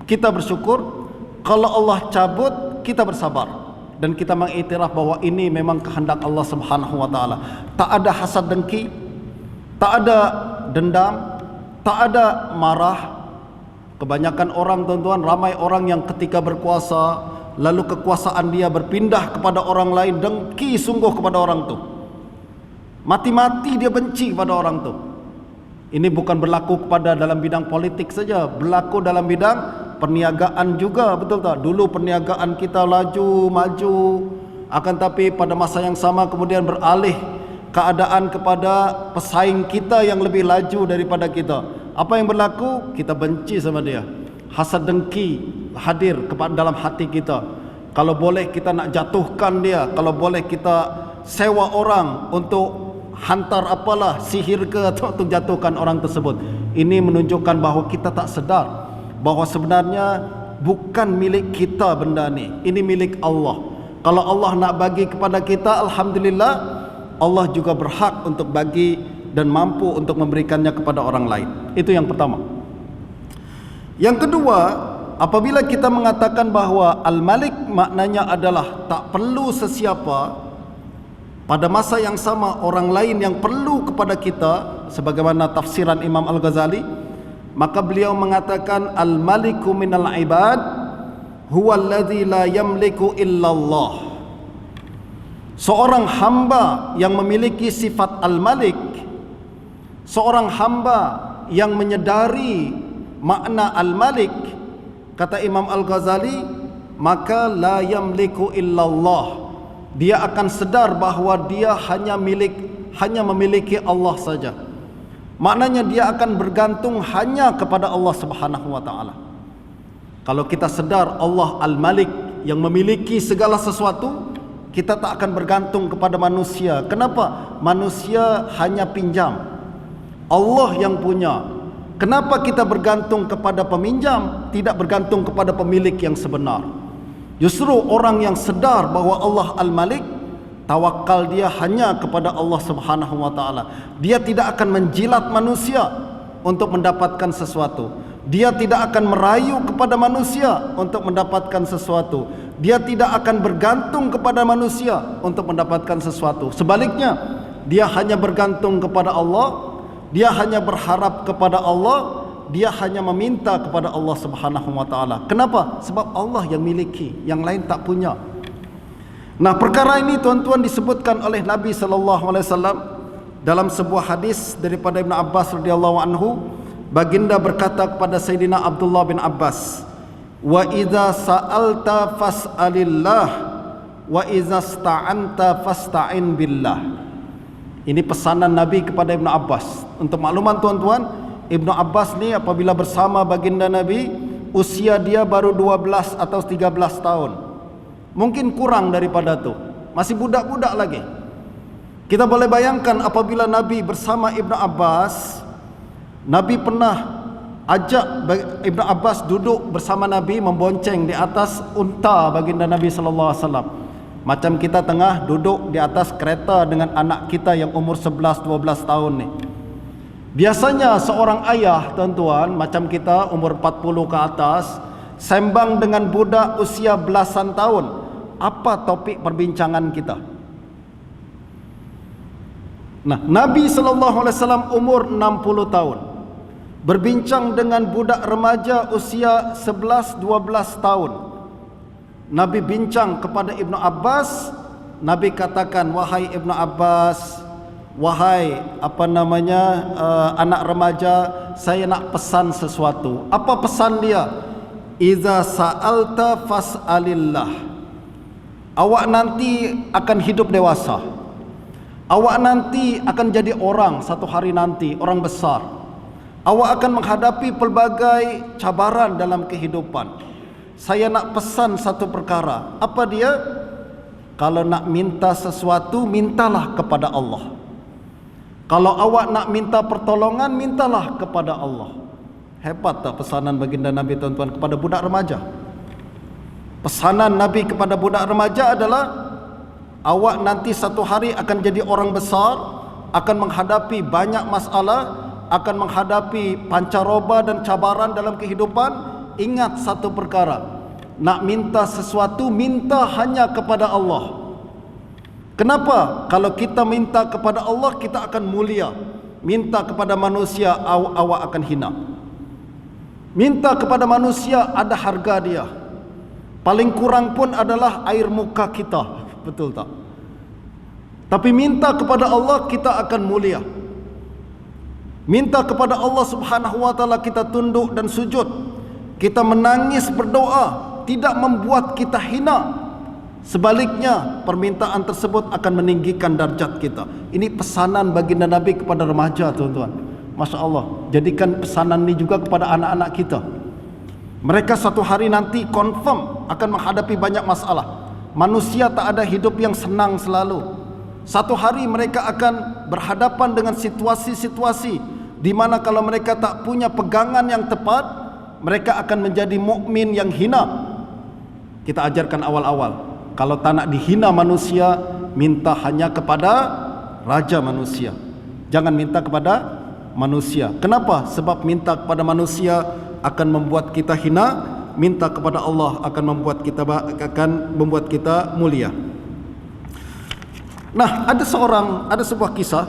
kita bersyukur. Kalau Allah cabut, kita bersabar. Dan kita mengiktiraf bahwa ini memang kehendak Allah Subhanahu wa taala. Tak ada hasad dengki, tak ada dendam, tak ada marah. Kebanyakan orang, tuan-tuan, ramai orang yang ketika berkuasa, lalu kekuasaan dia berpindah kepada orang lain, dengki sungguh kepada orang tu. Mati-mati dia benci kepada orang tu. Ini bukan berlaku kepada dalam bidang politik saja, berlaku dalam bidang perniagaan juga, betul tak? Dulu perniagaan kita laju, maju, akan tapi pada masa yang sama kemudian beralih keadaan kepada pesaing kita yang lebih laju daripada kita. Apa yang berlaku? Kita benci sama dia. Hasad dengki hadir dalam hati kita. Kalau boleh kita nak jatuhkan dia, kalau boleh kita sewa orang untuk hantar apalah, sihir ke atau untuk jatuhkan orang tersebut. Ini menunjukkan bahawa kita tak sedar bahawa sebenarnya bukan milik kita benda ni. Ini milik Allah. Kalau Allah nak bagi kepada kita, alhamdulillah, Allah juga berhak untuk bagi dan mampu untuk memberikannya kepada orang lain. Itu yang pertama. Yang kedua, apabila kita mengatakan bahawa Al-Malik maknanya adalah tak perlu sesiapa, pada masa yang sama orang lain yang perlu kepada kita, sebagaimana tafsiran Imam Al-Ghazali, maka beliau mengatakan Al-Maliku minal ibad huwa alladhi la yamliku illallah. Seorang hamba yang memiliki sifat Al-Malik, seorang hamba yang menyedari makna Al-Malik, kata Imam Al-Ghazali, maka la yamliku illallah. Dia akan sedar bahawa dia hanya memiliki Allah saja. Maknanya dia akan bergantung hanya kepada Allah Subhanahu wa taala. Kalau kita sedar Allah Al-Malik yang memiliki segala sesuatu, kita tak akan bergantung kepada manusia. Kenapa? Manusia hanya pinjam, Allah yang punya. Kenapa kita bergantung kepada peminjam, tidak bergantung kepada pemilik yang sebenar? Justru orang yang sedar bahawa Allah Al-Malik, tawakal dia hanya kepada Allah Subhanahu wa taala. Dia tidak akan menjilat manusia untuk mendapatkan sesuatu. Dia tidak akan merayu kepada manusia untuk mendapatkan sesuatu. Dia tidak akan bergantung kepada manusia untuk mendapatkan sesuatu. Sebaliknya, dia hanya bergantung kepada Allah, dia hanya berharap kepada Allah, dia hanya meminta kepada Allah Subhanahu wa taala. Kenapa? Sebab Allah yang miliki, yang lain tak punya. Nah, perkara ini tuan-tuan disebutkan oleh Nabi sallallahu alaihi wasallam dalam sebuah hadis daripada Ibn Abbas radhiyallahu anhu. Baginda berkata kepada Sayyidina Abdullah bin Abbas, "Wa idza sa'alta fas'alillah wa idza sta'anta fasta'in billah." Ini pesanan Nabi kepada Ibn Abbas. Untuk makluman tuan-tuan, Ibn Abbas ni apabila bersama baginda Nabi, usia dia baru 12 atau 13 tahun. Mungkin kurang daripada tu. Masih budak-budak lagi. Kita boleh bayangkan apabila Nabi bersama Ibn Abbas, Nabi pernah ajak Ibn Abbas duduk bersama Nabi, membonceng di atas unta baginda Nabi sallallahu alaihi wasallam. Macam kita tengah duduk di atas kereta dengan anak kita yang umur 11-12 tahun ni. Biasanya seorang ayah, tuan-tuan, macam kita umur 40 ke atas, sembang dengan budak usia belasan tahun. Apa topik perbincangan kita? Nah, Nabi SAW umur 60 tahun, berbincang dengan budak remaja usia 11-12 tahun. Nabi bincang kepada Ibn Abbas. Nabi katakan, "Wahai Ibn Abbas, wahai anak remaja, saya nak pesan sesuatu." Apa pesan dia? "Iza sa'alta fas'alillah." Awak nanti akan hidup dewasa. Awak nanti akan jadi orang satu hari nanti, orang besar. Awak akan menghadapi pelbagai cabaran dalam kehidupan. saya nak pesan satu perkara. Apa dia? Kalau nak minta sesuatu, mintalah kepada Allah. Kalau awak nak minta pertolongan, mintalah kepada Allah. Hebat tak pesanan baginda Nabi, tuan-tuan, kepada budak remaja? Pesanan Nabi kepada budak remaja adalah, awak nanti satu hari akan jadi orang besar, akan menghadapi banyak masalah, akan menghadapi pancaroba dan cabaran dalam kehidupan. Ingat satu perkara, nak minta sesuatu, minta hanya kepada Allah. Kenapa? Kalau kita minta kepada Allah, kita akan mulia. Minta kepada manusia, awak akan hina. Minta kepada manusia, ada harga dia. Paling kurang pun adalah air muka kita. Betul tak? Tapi minta kepada Allah, kita akan mulia. Minta kepada Allah Subhanahu wa taala, kita tunduk dan sujud. Kita menangis berdoa, tidak membuat kita hina. Sebaliknya, permintaan tersebut akan meninggikan darjat kita. Ini pesanan baginda Nabi kepada remaja, tuan-tuan. Masya Allah. Jadikan pesanan ini juga kepada anak-anak kita. Mereka satu hari nanti confirm akan menghadapi banyak masalah. Manusia tak ada hidup yang senang selalu. Satu hari mereka akan berhadapan dengan situasi-situasi di mana kalau mereka tak punya pegangan yang tepat, mereka akan menjadi mukmin yang hina. Kita ajarkan awal-awal, kalau tak nak dihina manusia, minta hanya kepada raja manusia. Jangan minta kepada manusia. Kenapa? Sebab minta kepada manusia akan membuat kita hina, minta kepada Allah akan membuat kita mulia. Nah, ada sebuah kisah,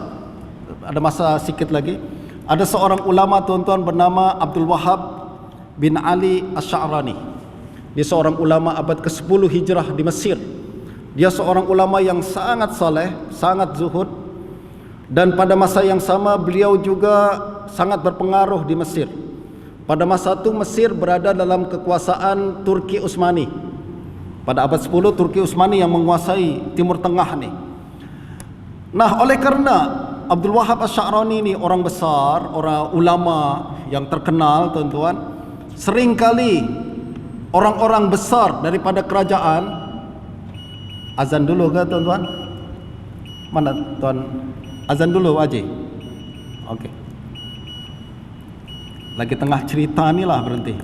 ada masa sikit lagi. Ada seorang ulama, tuan-tuan, bernama Abdul Wahab bin Ali Asy'arani. Dia seorang ulama abad ke-10 Hijrah di Mesir. Dia seorang ulama yang sangat saleh, sangat zuhud, dan pada masa yang sama beliau juga sangat berpengaruh di Mesir. Pada masa itu Mesir berada dalam kekuasaan Turki Utsmani. Pada abad 10 Turki Utsmani yang menguasai Timur Tengah ni. Nah, oleh kerana Abdul Wahab Asy'arani ni orang besar, orang ulama yang terkenal, tuan-tuan, seringkali orang-orang besar daripada kerajaan, azan dulu ke, tuan-tuan? Mana tuan? Azan dulu, Haji. Okey. Lagi tengah cerita ni lah, berhenti.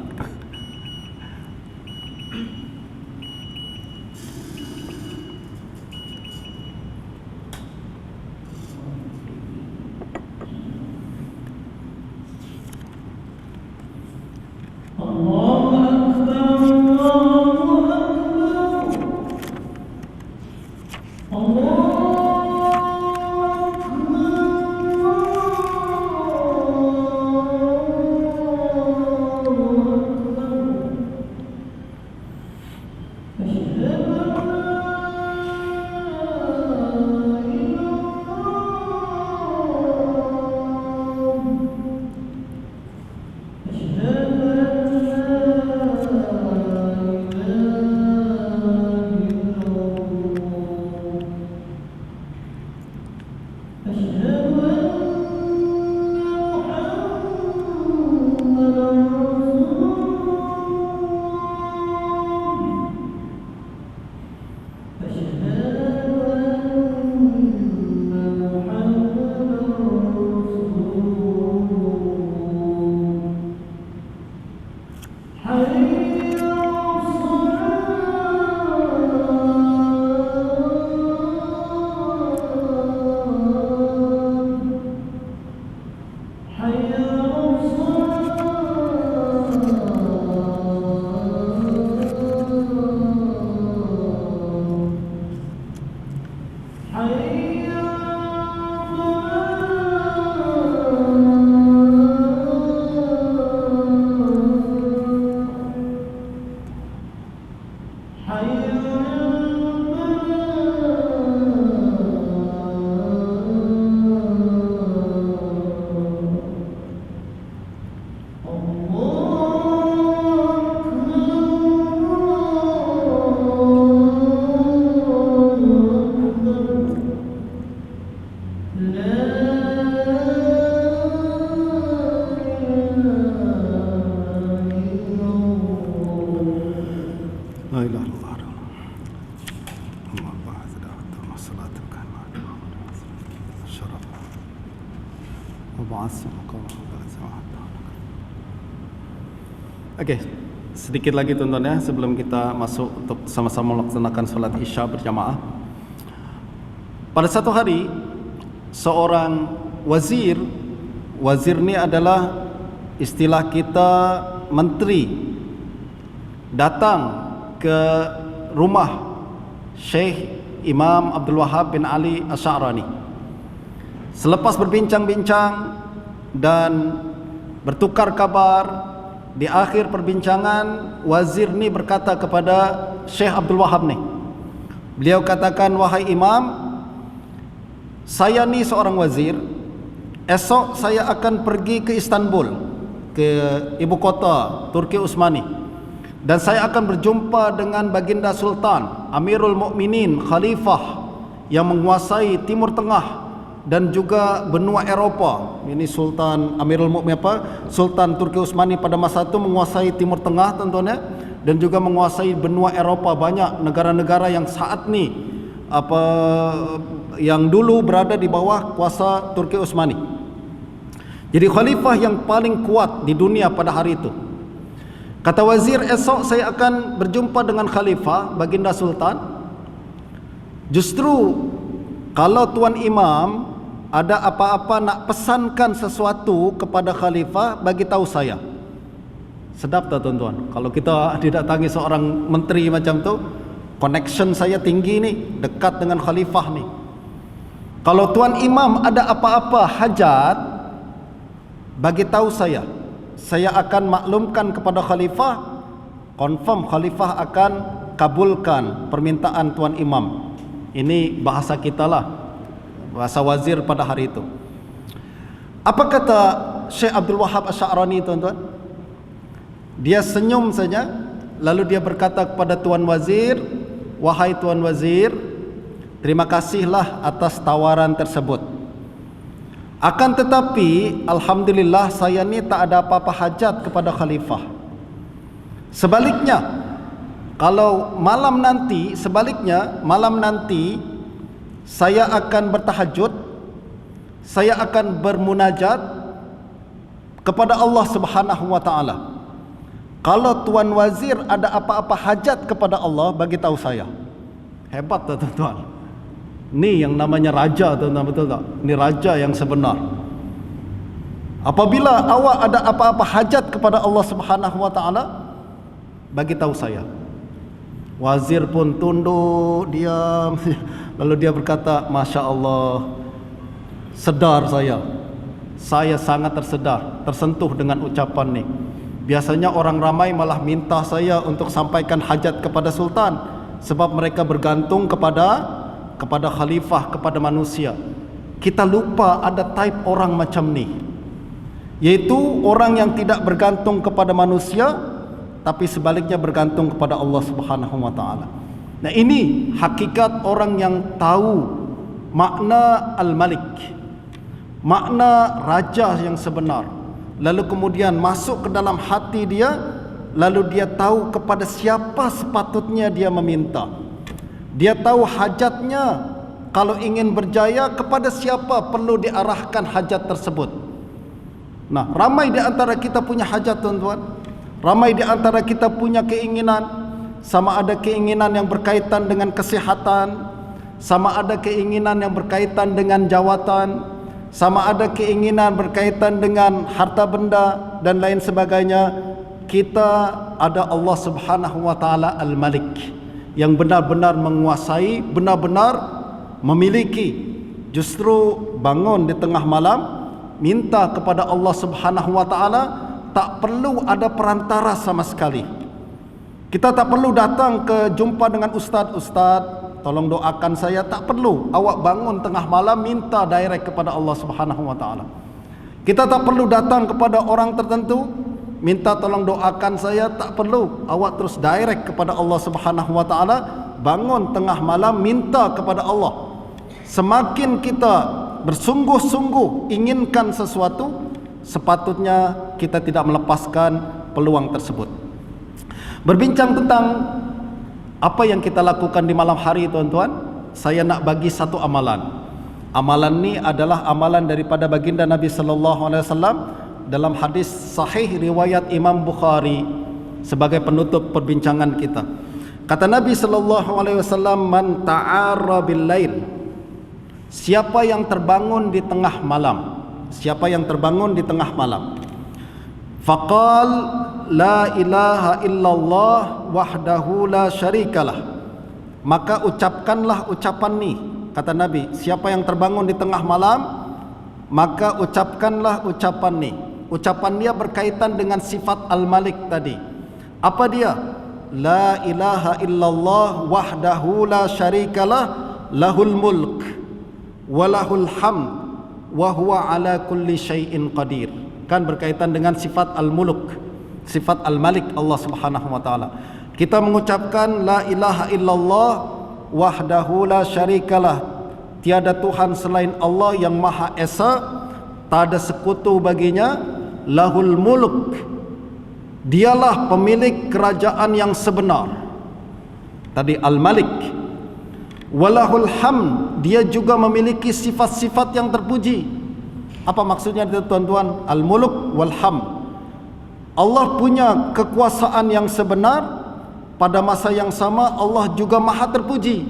Okey, sedikit lagi tuan-tuan ya sebelum kita masuk untuk sama-sama melaksanakan solat Isya berjamaah. Pada satu hari seorang wazir ni adalah istilah kita menteri, datang ke rumah Syekh Imam Abdul Wahab bin Ali Asy'arani. Selepas berbincang-bincang dan bertukar kabar, di akhir perbincangan wazir ni berkata kepada Syekh Abdul Wahab ni, beliau katakan, wahai imam, saya ni seorang wazir, esok saya akan pergi ke Istanbul, ke ibu kota Turki Utsmani, dan saya akan berjumpa dengan baginda Sultan Amirul Mukminin, Khalifah yang menguasai Timur Tengah dan juga benua Eropah. Ini Sultan Amirul Mukminin Sultan Turki Utsmani pada masa itu menguasai Timur Tengah tuan-tuan ya, dan juga menguasai benua Eropah. Banyak negara-negara yang saat ni yang dulu berada di bawah kuasa Turki Utsmani. Jadi khalifah yang paling kuat di dunia pada hari itu. Kata wazir, esok saya akan berjumpa dengan khalifah baginda Sultan. Justru kalau tuan imam ada apa-apa nak pesankan sesuatu kepada khalifah, bagi tahu saya. Sedap tak tuan-tuan? Kalau kita didatangi seorang menteri macam tu, connection saya tinggi ni, dekat dengan khalifah ni. Kalau tuan imam ada apa-apa hajat, bagi tahu saya akan maklumkan kepada khalifah, confirm khalifah akan kabulkan permintaan tuan imam. Ini bahasa kita lah, bahasa wazir pada hari itu. Apa kata Syekh Abdul Wahab Asy'arani tuan-tuan? Dia senyum saja, lalu dia berkata kepada tuan wazir, wahai tuan wazir, terima kasihlah atas tawaran tersebut. Akan tetapi alhamdulillah saya ni tak ada apa-apa hajat kepada khalifah. Sebaliknya, kalau malam nanti saya akan bertahajud, saya akan bermunajat kepada Allah Subhanahu wa taala. Kalau tuan wazir ada apa-apa hajat kepada Allah, bagi tahu saya. Hebat tak tuan-tuan? Ni yang namanya raja tuan-tuan, betul tak? Ni raja yang sebenar. Apabila awak ada apa-apa hajat kepada Allah Subhanahu wa taala, bagi tahu saya. Wazir pun tunduk, diam. Lalu dia berkata, Masya Allah, sedar saya sangat tersentuh dengan ucapan ni. Biasanya orang ramai malah minta saya untuk sampaikan hajat kepada sultan, sebab mereka bergantung kepada khalifah, kepada manusia. Kita lupa ada type orang macam ni, yaitu orang yang tidak bergantung kepada manusia, tapi sebaliknya bergantung kepada Allah Subhanahu wa taala. Nah, ini hakikat orang yang tahu makna al-malik, makna raja yang sebenar. Lalu kemudian masuk ke dalam hati dia, lalu dia tahu kepada siapa sepatutnya dia meminta. Dia tahu hajatnya, kalau ingin berjaya kepada siapa perlu diarahkan hajat tersebut. Nah, ramai di antara kita punya hajat tuan-tuan. Ramai di antara kita punya keinginan, sama ada keinginan yang berkaitan dengan kesihatan, sama ada keinginan yang berkaitan dengan jawatan, sama ada keinginan berkaitan dengan harta benda dan lain sebagainya. Kita ada Allah Subhanahu wa taala Al-Malik yang benar-benar menguasai, benar-benar memiliki. Justru bangun di tengah malam minta kepada Allah Subhanahu wa taala, tak perlu ada perantara sama sekali. Kita tak perlu datang ke jumpa dengan ustaz, tolong doakan saya, tak perlu. Awak bangun tengah malam minta direct kepada Allah Subhanahu wa taala. Kita tak perlu datang kepada orang tertentu minta tolong doakan saya, tak perlu. Awak terus direct kepada Allah Subhanahu wa taala, bangun tengah malam minta kepada Allah. Semakin kita bersungguh-sungguh inginkan sesuatu, sepatutnya kita tidak melepaskan peluang tersebut. Berbincang tentang apa yang kita lakukan di malam hari tuan-tuan, saya nak bagi satu amalan. Amalan ni adalah amalan daripada baginda Nabi sallallahu alaihi wasallam dalam hadis sahih riwayat Imam Bukhari sebagai penutup perbincangan kita. Kata Nabi sallallahu alaihi wasallam, man ta'arra bil lail, siapa yang terbangun di tengah malam, siapa yang terbangun di tengah malam, faqal la ilaha illallah wahdahu la syarikalah, maka ucapkanlah ucapan ni. Kata Nabi, siapa yang terbangun di tengah malam, maka ucapkanlah ucapan ni. Ucapan dia berkaitan dengan sifat Al-Malik tadi. Apa dia? La ilaha illallah wahdahu la syarikalah lahul mulk walahul hamd wa huwa ala kulli syai'in qadir. Kan berkaitan dengan sifat Al-Mulk, sifat Al-Malik Allah Subhanahu wa taala. Kita mengucapkan la ilaha illallah wahdahu la syarikalah, tiada Tuhan selain Allah yang Maha Esa, tak ada sekutu baginya, lahul mulk, dialah pemilik kerajaan yang sebenar. Tadi Al-Malik. Walahul hamd, dia juga memiliki sifat-sifat yang terpuji. Apa maksudnya itu tuan-tuan? Al-Mulk wal hamd. Allah punya kekuasaan yang sebenar, pada masa yang sama Allah juga Maha terpuji.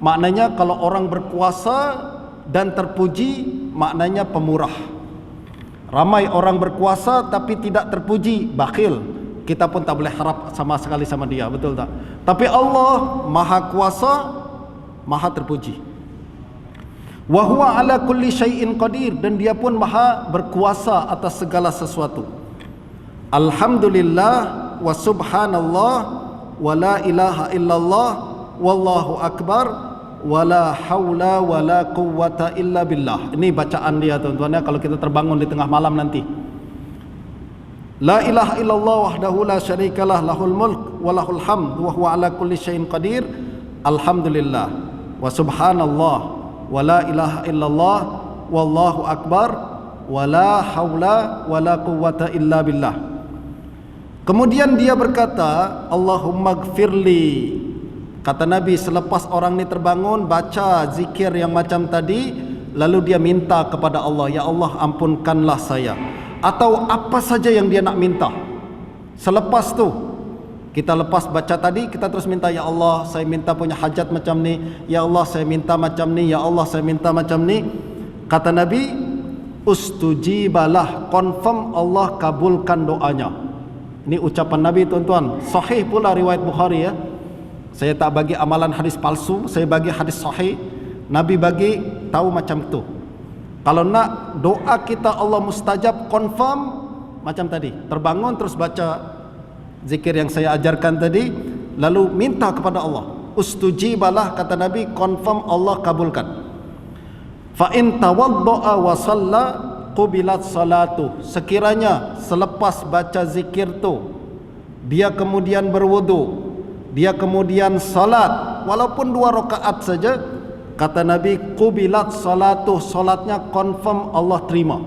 Maknanya kalau orang berkuasa dan terpuji, maknanya pemurah. Ramai orang berkuasa tapi tidak terpuji, bakhil. Kita pun tak boleh harap sama sekali sama dia, betul tak? Tapi Allah Maha kuasa, Maha terpuji. Wa huwa ala kulli syai'in qadir, dan dia pun Maha berkuasa atas segala sesuatu. Alhamdulillah wa subhanallah wa la ilaha illallah wallahu akbar wa la haula wa la quwwata illa billah. Ini bacaan dia tuan-tuan ya, kalau kita terbangun di tengah malam nanti. La ilaha illallah wahdahu la syarikalah lahul mulk wa lahul hamd wa huwa ala kulli syai'in qadir. Alhamdulillah wa subhanallah wa la ilaha illallah wallahu akbar wa la haula wa la quwwata illa billah. Kemudian dia berkata, Allahumma gfirli. Kata Nabi, selepas orang ni terbangun, baca zikir yang macam tadi, lalu dia minta kepada Allah, ya Allah ampunkanlah saya, atau apa saja yang dia nak minta. Selepas tu, kita lepas baca tadi, kita terus minta, ya Allah saya minta punya hajat macam ni, ya Allah saya minta macam ni, ya Allah saya minta macam ni. Kata Nabi, ustujibalah, confirm Allah kabulkan doanya. Ini ucapan Nabi tuan-tuan, sahih pula riwayat Bukhari ya. Saya tak bagi amalan hadis palsu, saya bagi hadis sahih. Nabi bagi tahu macam tu. Kalau nak doa kita Allah mustajab, confirm macam tadi, terbangun terus baca zikir yang saya ajarkan tadi, lalu minta kepada Allah. Ustujibalah, kata Nabi, confirm Allah kabulkan. Fa in tawaddaa wa shalla qubilat salatu. Sekiranya selepas baca zikir tu dia kemudian berwudu, dia kemudian salat walaupun 2 rakaat saja, kata Nabi, qubilat salatu, salatnya confirm Allah terima.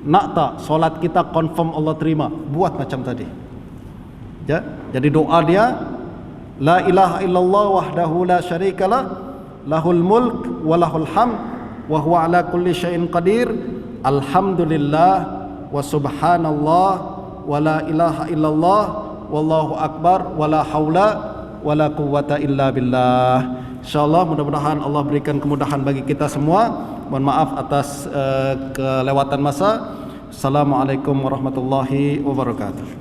Nak tak solat kita confirm Allah terima? Buat macam tadi ya. Jadi doa dia, la ilaha illallah wahdahu la syarikalah lahul mulk wa lahul hamd wa huwa ala kulli syai'in qadir. Alhamdulillah wa subhanallah wa la ilaha illallah wallahu akbar wa la haula wa la quwwata illa billah. InsyaAllah mudah-mudahan Allah berikan kemudahan bagi kita semua. Mohon maaf atas kelewatan masa. Assalamualaikum warahmatullahi wabarakatuh.